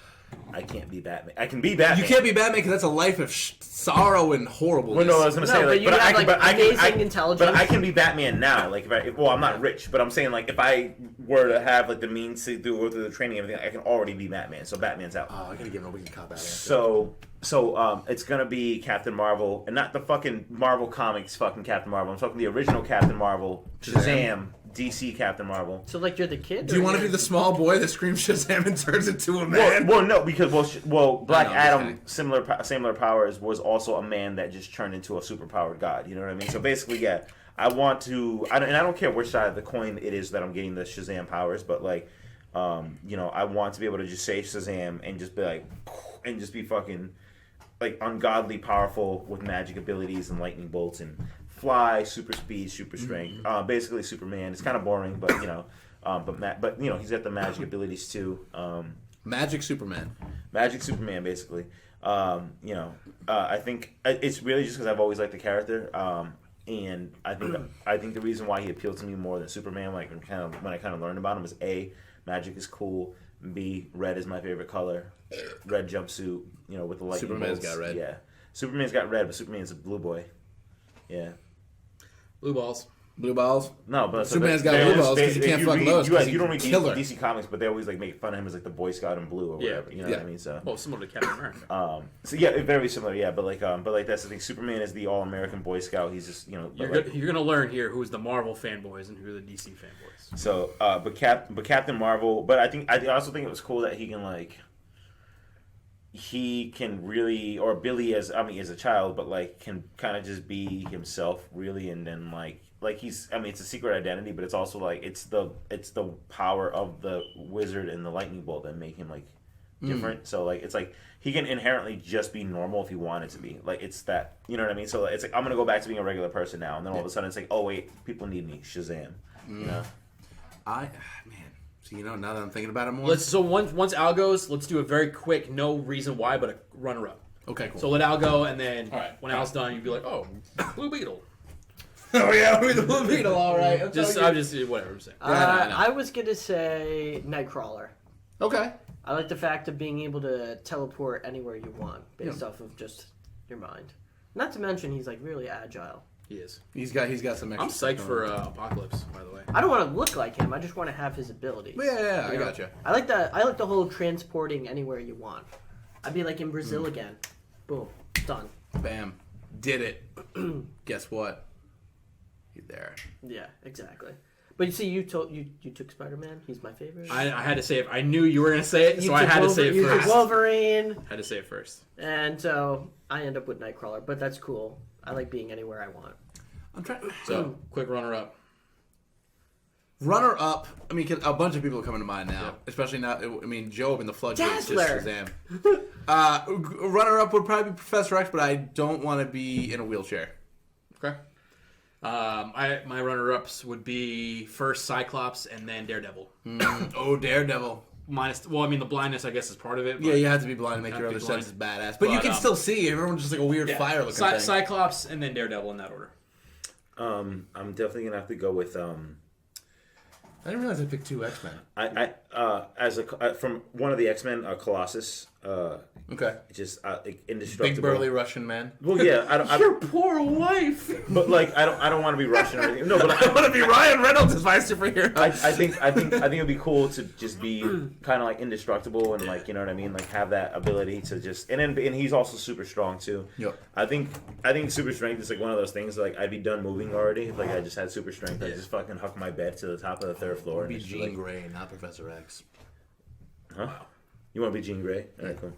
I can't be Batman. I can be Batman. You can't be Batman because that's a life of sorrow and horribleness. Well, no, I was gonna No, say but like, you have, like, amazing intelligence. But I can be Batman now. Like, I'm not rich, but I'm saying like if I were to have like the means to go through the training and everything, I can already be Batman. So Batman's out. Oh, I gotta give him a wicked cop out. So it's gonna be Captain Marvel, and not the fucking Marvel Comics fucking Captain Marvel. I'm talking the original Captain Marvel, Shazam, DC Captain Marvel. So like you're the kid. Do you want to be the small boy that screams Shazam and turns into a man? Well, no, because Black I know, Adam, okay. similar powers, was also a man that just turned into a superpowered god. You know what I mean? So basically, yeah, I don't care which side of the coin it is that I'm getting the Shazam powers, but like, you know, I want to be able to just say Shazam and just be like, and just be fucking like ungodly powerful with magic abilities and lightning bolts and fly, super speed, super strength. Basically Superman. It's kind of boring, but you know, but you know, he's got the magic abilities too. Magic Superman. Magic Superman, basically. I think it's really just because I've always liked the character, and I think the reason why he appealed to me more than Superman, like when I kind of learned about him, is A, magic is cool. B, red is my favorite color. Red jumpsuit, with the lightning Superman's bolts. got red. Yeah, Superman's got red, but Superman's a blue boy. Yeah. Blue balls. Blue balls. No, but Superman's got blue balls because you can't fuck those. You don't read killer. DC Comics, but they always like make fun of him as like the Boy Scout in blue or whatever. You know what I mean? So, Well, similar to Captain America. so yeah, very similar. Yeah, but like that's the thing. Superman is the all-American Boy Scout. He's just You're gonna learn here who's the Marvel fanboys and who are the DC fanboys. So, but Captain Marvel. But I also think it was cool that he can really, or Billy as a child, but like can kind of just be himself really, and then like he's, it's a secret identity, but it's also like it's the power of the wizard and the lightning bolt that make him like different. So like it's like he can inherently just be normal if he wanted to be. Like it's that, you know what I mean? So it's like I'm gonna go back to being a regular person now, and then all of a sudden it's like, oh wait, people need me, Shazam. You know? So now that I'm thinking about it more. Once Al goes, let's do a very quick, no reason why, but a runner-up. Okay, cool. So let Al go, and then when Al's Al's done, you'd be like, oh, Blue Beetle. Oh yeah, we're the Blue Beetle, all right. I'm just whatever I'm saying. I was gonna say Nightcrawler. Okay. I like the fact of being able to teleport anywhere you want based off of just your mind. Not to mention he's like really agile. He is. He's got some extra. I'm psyched for Apocalypse, by the way. I don't want to look like him. I just want to have his abilities. Yeah, I gotcha. I like the whole transporting anywhere you want. I'd be like in Brazil again. Boom, done. Bam, did it. Guess what? He's there. Yeah, exactly. But you see, you took Spider-Man. He's my favorite. I had to say it. I knew you were going to say it, so I had to say it You first. took Wolverine. Had to say it first. And so I end up with Nightcrawler, but that's cool. I like being anywhere I want. I'm trying. So, quick runner-up. Runner-up. I mean, a bunch of people are coming to mind now, especially now. I mean, Job in the Floodgates just Dazzler. Shazam. Runner-up would probably be Professor X, but I don't want to be in a wheelchair. Okay. My runner-ups would be first Cyclops and then Daredevil. Oh, Daredevil. The blindness, I guess, is part of it. But Yeah, you have to be blind to make your other senses badass. But you can still see. Everyone's just like a weird fire-looking thing. Cyclops and then Daredevil in that order. I'm definitely gonna have to go with I didn't realize I picked two X-Men. From one of the X-Men, Colossus. Okay. Just indestructible. Big burly Russian man. Well, yeah. Your poor wife. But like, I don't want to be Russian or anything. No, but I want to be Ryan Reynolds as my superhero. I think it'd be cool to just be kind of like indestructible and like, you know what I mean, like have that ability to just and he's also super strong too. Yep. I think super strength is like one of those things like I'd be done moving already if like I just had super strength. I'd just fucking huck my bed to the top of the third floor. Be and Jean like, Grey, not Professor X. Huh? You want to be Jean Grey? Yeah. Alright, cool.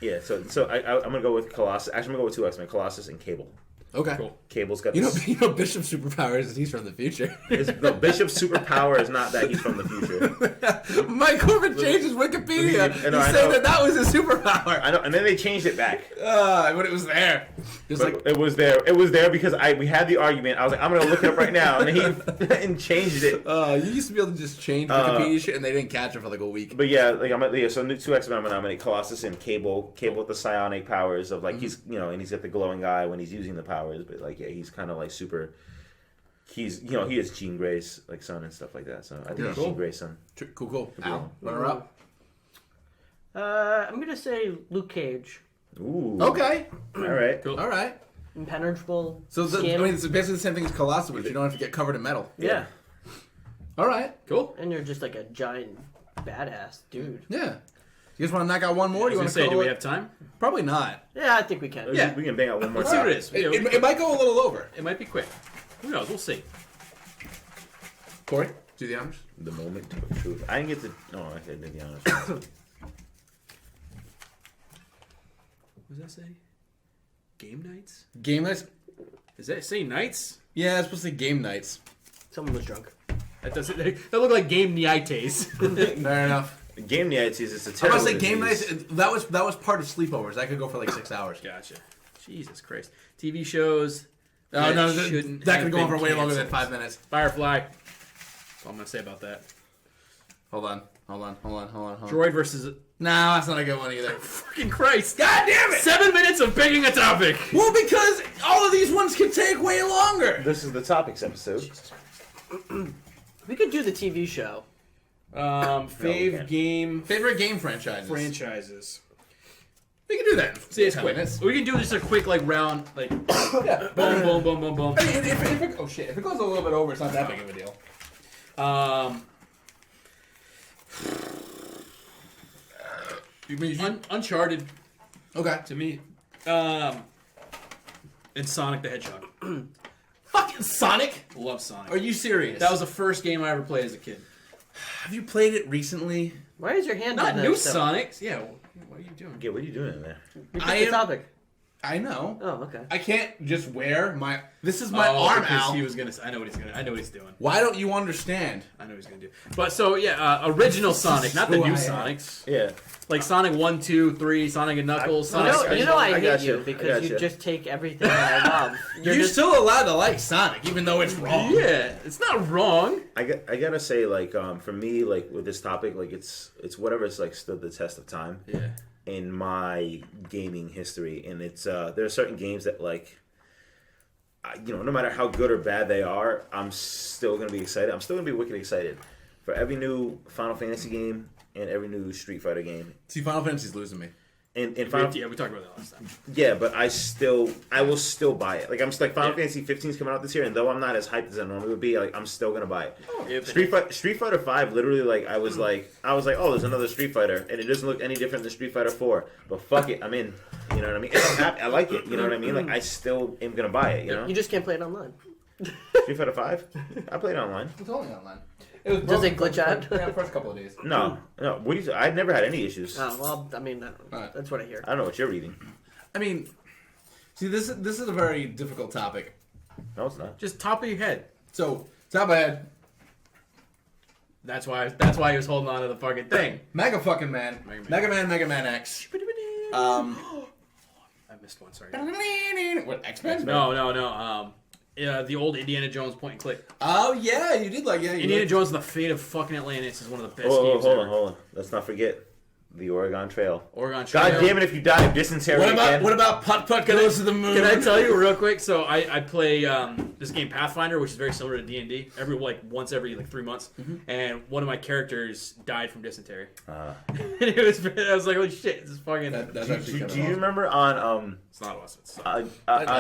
Yeah. So I'm gonna go with Colossus. Actually, I'm gonna go with two X-Men, Colossus and Cable. Okay. Cool. Cable's got You this. know Bishop's superpower is he's from the future. No, Bishop's superpower is not that he's from the future. Mike Corbin changed his Wikipedia. He I said know. that was his superpower. I know, and then they changed it back. But it was there. It was But it was there. It was there because we had the argument. I was like, I'm gonna look it up right now, and he and changed it. You used to be able to just change Wikipedia shit, and they didn't catch it for like a week. But yeah, like so two X-Men I'm gonna nominate Colossus and Cable. Cable with the psionic powers of like he's and he's got the glowing eye when he's using the powers, but like he's kind of like super. He's he is Jean Grey's like son and stuff like that. So I think he's Jean Grey's son. Cool. Al, runner up. I'm gonna say Luke Cage. Ooh. Okay. All right. Cool. All right. Impenetrable. So skin. it's basically the same thing as Colossus, but you don't have to get covered in metal. Yeah. All right. Cool. And you're just like a giant badass dude. Yeah. You guys want to knock out one more? Do you want to say, do we it? have time? Probably not. Yeah, I think we can. Yeah. We can bang out one more. Let's see what it is. It might go a little over. It might be quick. Who knows? We'll see. Corey, do the honors. The moment of truth. I didn't get to. No, I did the honors. What does that say? Game nights? Game nights? Does that say nights? Yeah, it's supposed to say game nights. Someone was drunk. That doesn't. That look like game nights. Fair enough. Game nights is a I terrible. was say game disease. nights. That was part of sleepovers. That could go for like 6 hours. Gotcha. Jesus Christ. TV shows. No, shouldn't that have could go on been for way longer than canceled. 5 minutes. Firefly. That's all I'm gonna say about that. Hold on. Droid versus. No, that's not a good one either. Fucking Christ! God damn it! 7 minutes of picking a topic. Well, because all of these ones can take way longer. This is the topics episode. We could do the TV show. Favorite game franchises. franchises. We can do that. See, it's 10 quick. minutes. We can do just a quick like round, like Yeah. boom, boom, boom, boom, boom. I mean, if it, oh shit! If it goes a little bit over, it's not that big of a deal. You mean Uncharted okay? to me. And Sonic the Hedgehog. Fucking Sonic? Love Sonic. Are you serious? That was the first game I ever played as a kid. Have you played it recently? Why is your hand Not on that new stuff? Sonic. Yeah. What are you doing? Yeah, what are you doing in there? We picked I the am- topic. I know. Oh, okay. I can't just wear my. This is my arm because out. He was gonna. I know what he's doing. Why don't you understand? I know what he's gonna do. But so yeah, original Sonic, not the Who new I am. Sonics. Yeah. Like Sonic 1, 2, 3, Sonic and Knuckles, You Sonic. know, I I hate got you you. because I got you you. just take everything that I love. You're just still allowed to like Sonic, even though it's wrong. Yeah, it's not wrong. I gotta say, like, for me, like with this topic, like it's whatever's like stood the test of time Yeah. in my gaming history, and it's there are certain games that like, no matter how good or bad they are, I'm still gonna be excited. I'm still gonna be wicked excited for every new Final Fantasy game and every new Street Fighter game. See, Final Fantasy's losing me. And Final, Yeah, we talked about that last time. yeah, but I will still buy it. Like I'm just like Final Fantasy 15 is coming out this year, and though I'm not as hyped as I normally would be, like I'm still gonna buy it. If- Street Fighter 5, literally, like I was like, oh, there's another Street Fighter, and it doesn't look any different than Street Fighter 4. But fuck it, I'm in. You know what I mean? And I'm happy, I like it. You know what I mean? Like I still am gonna buy it. You know? you just can't play it online. Street Fighter 5, I played it online. It's only online. It was Does it broken glitch out? for the first couple of days. No. What do you? I never had any issues. Oh well, I mean Alright. that's what I hear. I don't know what you're reading. I mean, see, this is a very difficult topic. No, it's not. Just top of your head. So, top of my head, That's why he was holding on to the fucking thing. Mega fucking Man, Mega Man X. I missed one. Sorry. What, X-Men? No. Yeah, the old Indiana Jones point and click. Oh yeah, you did like Indiana Jones and the Fate of fucking Atlantis is one of the best Oh, games hold ever. on. Let's not forget the Oregon Trail. Oregon Trail. God damn it! If you die of dysentery again. What about Putt Putt Goes to the Moon? Can I tell you real quick? So I play this game Pathfinder, which is very similar to D&D. Once every 3 months, and one of my characters died from dysentery. And I was like, holy shit, this is fucking. That's actually kind of Do you awesome. remember on It's not awesome. It's on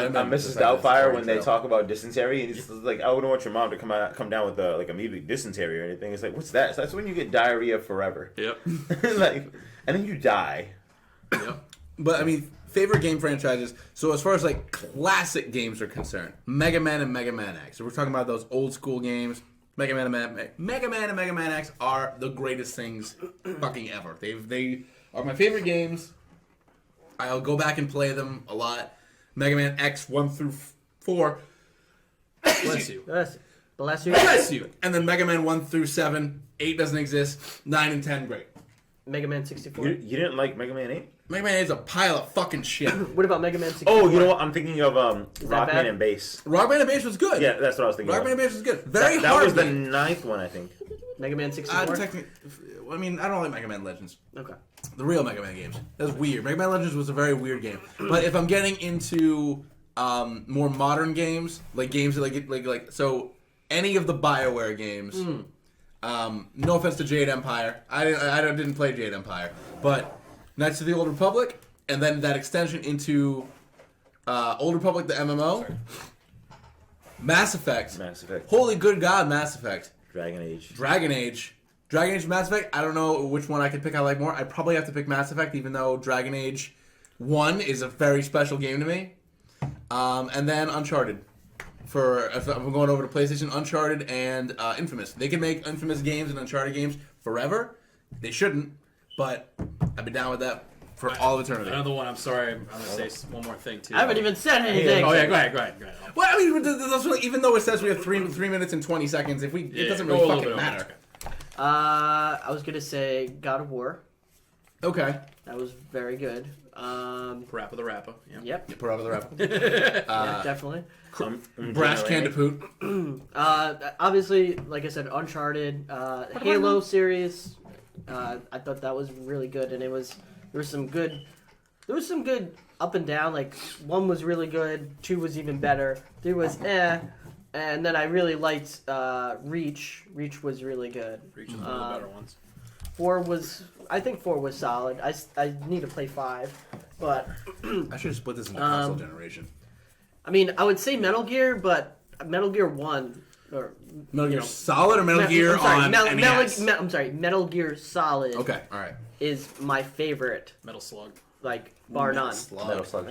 remember Mrs. this Doubtfire story when they trail. talk about dysentery, and it's like, I wouldn't want your mom to come down with immediately dysentery or anything. It's like, what's that? So that's when you get diarrhea forever. Yep. And then you die. Yep. But I mean, favorite game franchises. So as far as like classic games are concerned, Mega Man and Mega Man X. So we're talking about those old school games. Mega Man and Mega Man X are the greatest things fucking ever. They are my favorite games. I'll go back and play them a lot. Mega Man X 1 through 4. Bless you. Bless you. Bless you. And then Mega Man 1 through 7. 8 doesn't exist. 9 and 10, great. Mega Man 64. You didn't like Mega Man 8? Mega Man 8 is a pile of fucking shit. What about Mega Man 64? Oh, you know what? I'm thinking of that bad? Rockman and Bass. Rock Band and Bass was good. Yeah, that's what I was thinking Rock of. Band and Bass was good. Very that hard was the game. 9th one, I think. Mega Man 64. I mean, I don't like Mega Man Legends. Okay. The real Mega Man games. That's weird. Mega Man Legends was a very weird game. But if I'm getting into more modern games, like games that like so any of the BioWare games. No offense to Jade Empire. I didn't play Jade Empire, but Knights of the Old Republic, and then that extension into Old Republic, the MMO. Mass Effect. Holy good God, Mass Effect. Dragon Age, Mass Effect. I don't know which one I could pick I like more. I probably have to pick Mass Effect, even though Dragon Age 1 is a very special game to me. And then Uncharted. If I'm going over to PlayStation, Uncharted and Infamous. They can make Infamous games and Uncharted games forever. They shouldn't, but I'd be down with that for all of eternity. Another one. I'm sorry. I'm gonna say one more thing too. I haven't even said anything. Oh yeah, go ahead. Well, I mean, that's really, even though it says we have 3 minutes and 20 seconds, it doesn't go really a little fucking bit over. matter. I was gonna say God of War. Okay. That was very good. Parappa the Rapper. Yeah. Yep. You put over the rap. Yeah, definitely. Brash Candipoot. Obviously, like I said, Uncharted, Halo series. I thought that was really good, and there was some good up and down. Like 1 was really good, 2 was even better, 3 was and then I really liked Reach. Reach was really good. Reach is one of the better ones. 4 was, I think 4 was solid. I need to play 5, but I should have split this into console generation. I mean, I would say Metal Gear, but Metal Gear 1 or Metal Gear Solid or Metal Gear on NES? I'm sorry, Metal Gear Solid. Okay, all right. Is my favorite, Metal Slug. like bar none. Metal Slug.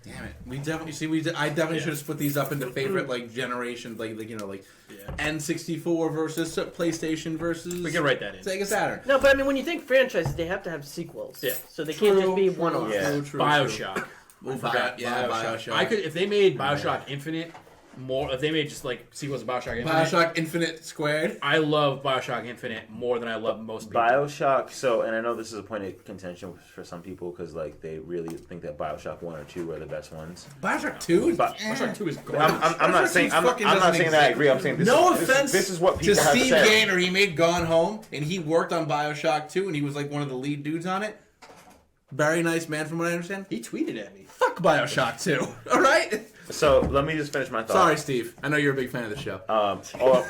Damn it. We definitely I definitely should have split these up into favorite like generations, like N64 versus PlayStation versus. We can write that in. Sega Saturn. No, but I mean, when you think franchises, they have to have sequels. Yeah. So they can't just be one-offs. Yeah. True. Bioshock. Bioshock. I could if they made Bioshock Infinite more. If they made just like sequels of Bioshock Infinite. Bioshock Infinite Squared. I love Bioshock Infinite more than I love most people. Bioshock. So, and I know this is a point of contention for some people because like they really think that Bioshock 1 or 2 are the best ones. Bioshock 2. Bioshock 2 is great. I'm not saying I'm not saying that I agree. I'm saying this. No is, offense. This is what people to have Steve said. Gaynor. He made Gone Home, and he worked on Bioshock 2, and he was like one of the lead dudes on it. Very nice man, from what I understand. He tweeted at me. Fuck Bioshock 2. All right. So let me just finish my thought. Sorry, Steve. I know you're a big fan of the show. All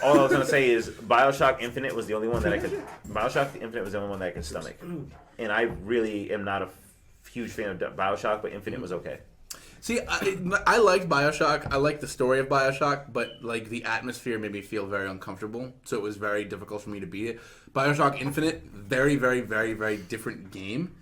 I was gonna say is Bioshock Infinite was the only one that I could. Bioshock Infinite was the only one that I could stomach, and I really am not a huge fan of Bioshock, but Infinite was okay. See, I liked Bioshock. I liked the story of Bioshock, but like the atmosphere made me feel very uncomfortable, so it was very difficult for me to beat it. Bioshock Infinite, very, very, very, very different game.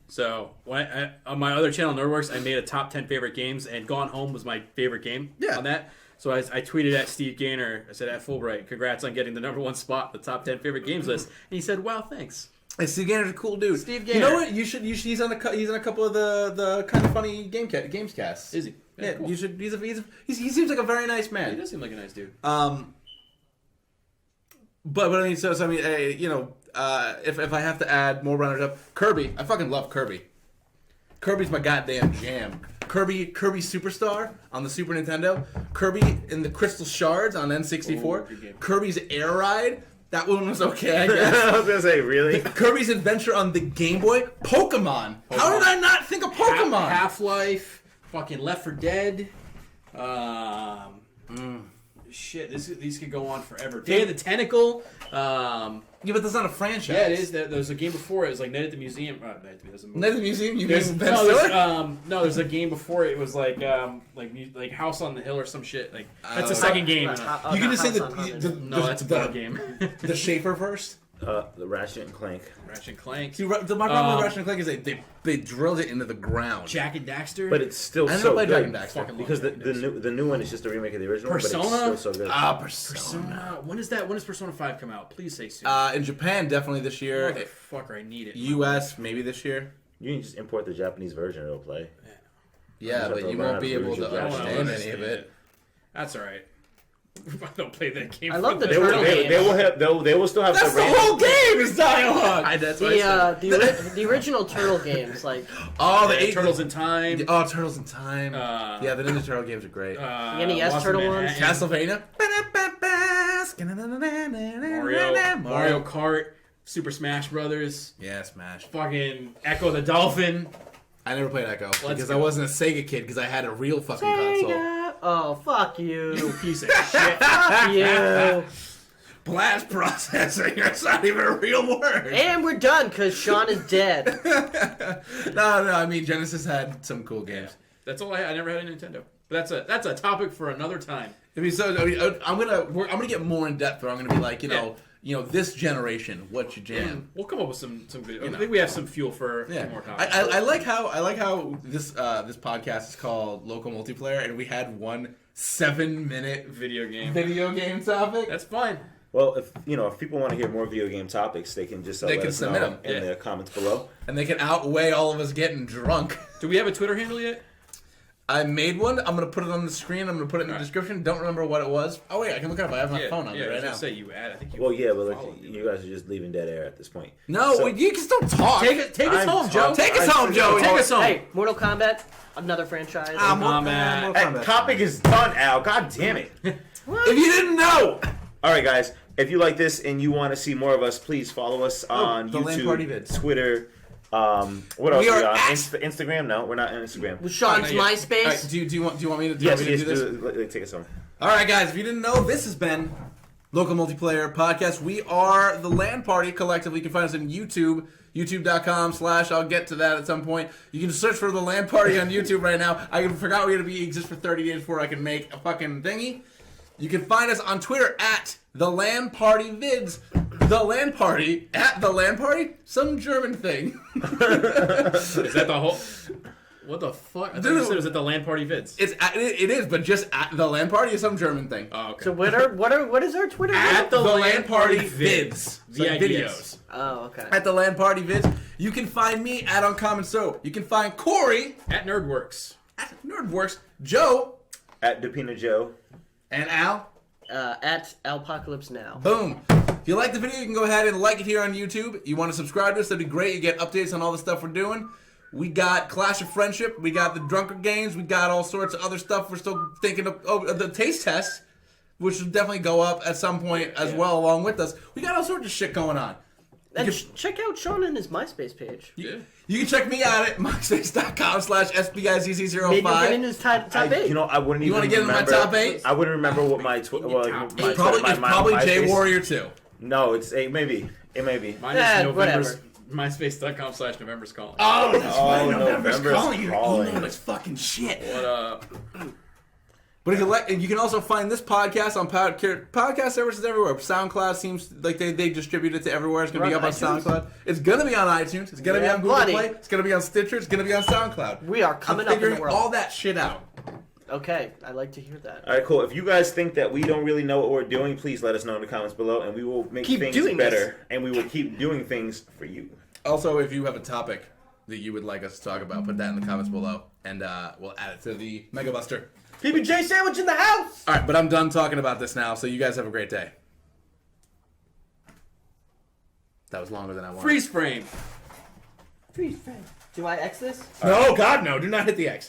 So on my other channel, Nerdworks, I made a top 10 favorite games, and Gone Home was my favorite game on that. So I tweeted at Steve Gaynor. I said, at Fulbright, congrats on getting the #1 spot in the top 10 favorite games list. And he said, wow, thanks. Hey, Steve Gaynor's a cool dude. Steve You Gaynor. know what? You should. He's on a couple of the kind of funny games casts. Is he? Yeah, cool. you should. He seems like a very nice He man. does seem like a nice dude. But I mean, so I mean, if I have to add more runners up, Kirby. I fucking love Kirby. Kirby's my goddamn jam. Kirby Superstar on the Super Nintendo. Kirby in the Crystal Shards on N64. Good game. Kirby's Air Ride. That one was okay, I guess. I was gonna say, really? Kirby's Adventure on the Game Boy. Pokemon. How did I not think of Pokemon? Half-Life, fucking Left 4 Dead. Shit, these could go on forever. Day of the Tentacle. Yeah, but that's not a franchise. Yeah, it is. There's a game before it. It was like Night at the Museum. There's a movie. Night at the Museum. You There's, mean no, Ben Stiller? there's a game before it. It was like House on the Hill or some shit. Like that's the second game. You can just say That's a bad game. the Schaefer verse. The Ratchet and Clank. Ratchet and Clank. See, my problem with Ratchet and Clank is they drilled it into the ground. Jack and Daxter. But it's still I never so played good. Dragon Daxter. Fucking Because love Jack and Daxter. the new one is just a remake of the original, Persona? but it's still so good. Persona. When is that? When does Persona 5 come out? Please say soon. In Japan, definitely this year. Motherfucker, I need it. U.S. maybe this year. You can just import the Japanese version; it'll play. Yeah, but you won't be able to I don't understand any of it. That's all right. I don't play that game. I love the They will. turtle game. They will still have That's the range. whole game is dialogue. That's what I said. The original turtle games, like Oh, the eight Turtles in Time. Oh, Turtles in Time. Uh, Yeah, the Ninja Turtle games are great. NES Lost Turtle in ones? Manhattan. Castlevania. Mario Kart. Super Smash Brothers. Yeah, Smash. Fucking Echo the Dolphin. I never played Echo because I go. wasn't a Sega kid because I had a real fucking console. Sega. Oh, fuck you. You piece of shit. Fuck you. Blast processing. That's not even a real word. And we're done because Sean is dead. No, I mean Genesis had some cool games. That's all I had. I never had a Nintendo. But that's a topic for another time. I mean, I'm gonna get more in depth, where I'm gonna be like, this generation, what's your jam? We'll come up with some good. I think we have some fuel for a few more topics. I like how this podcast is called Local Multiplayer, and we had one 7-minute video game topic. That's fine. Well, if people want to hear more video game topics, they can just let us submit know them. in the comments below. And they can outweigh all of us getting drunk. Do we have a Twitter handle yet? I made one. I'm going to put it on the screen. I'm going to put it in the description. Don't remember what it was. Oh, wait, I can look it up. I have my phone on me I right was now. gonna say you add. I think you. Well, yeah, but you guys are just leaving dead air at this point. No, So- you can still talk. Take us home, Joe. Take us home, Joey. Take us home. Hey, Mortal Kombat, another franchise. Mortal That Kombat. topic is done, Al. God damn it. If you didn't know. All right, guys. If you like this and you want to see more of us, please follow us on the Land Party YouTube, vids. Twitter. What else? We are on? at- Instagram? No, we're not on Instagram. With Sean's Not yet. MySpace. All right, do you want me to, Yes, do yes. this? Take us home. All right, guys. If you didn't know, this has been Local Multiplayer Podcast. We are the Land Party collectively. You can find us on YouTube. YouTube.com/ I'll get to that at some point. You can search for the Land Party on YouTube right now. I forgot we had to exist for 30 days before I could make a fucking thingy. You can find us on Twitter at the Land Party Vids. The Land Party at the Land Party? Some German thing. Is that the whole? What the fuck? I thought you Dude. said it was at the Land Party Vids. It is, but just at the Land Party is some German thing. Oh, okay. So what is our Twitter? At the The Land Party Vids. So The videos. Oh, okay. At the Land Party Vids. You can find me at Uncommon Soap. You can find Corey At Nerdworks. at Nerdworks, Joe, At Dupina Joe. and Al. At Alpocalypse Now. Boom. If you like the video, you can go ahead and like it here on YouTube. You want to subscribe to us, that'd be great. You get updates on all the stuff we're doing. We got Clash of Friendship. We got the Drunkard Games. We got all sorts of other stuff. We're still thinking of the taste test, which will definitely go up at some point as well along with us. We got all sorts of shit going on. And check out Sean and his MySpace page. Yeah. You can check me out at myspace.com/SBIZZ05. Maybe you'll get into his top 8. You know, I wouldn't You even wanna get into my remember. top 8? I wouldn't remember what my Top eight. It's probably J MySpace- Warrior 2. No, it's a maybe. It may be. Mine is whatever. MySpace.com/November's calling. Oh, that's Oh, right. November's calling. Your calling. email is fucking shit. What up? But if you like, and you can also find this podcast on podcast services everywhere. SoundCloud seems like they distribute it to everywhere. It's going to be We're up on on iTunes? SoundCloud. It's going to be on iTunes. It's going to be Yeah, on Google buddy. Play. It's going to be on Stitcher. It's going to be on SoundCloud. We are coming up in the Figuring world. all that shit out. Okay, I like to hear that. All right, cool. If you guys think that we don't really know what we're doing, please let us know in the comments below, and we will make Keep things doing better, this. and we will keep doing things for you. Also, if you have a topic that you would like us to talk about, put that in the comments below, and we'll add it to the Mega Buster. PB&J sandwich in the house! All right, but I'm done talking about this now, so you guys have a great day. That was longer than I wanted. Freeze frame. Do I X this? No, God, no. Do not hit the X.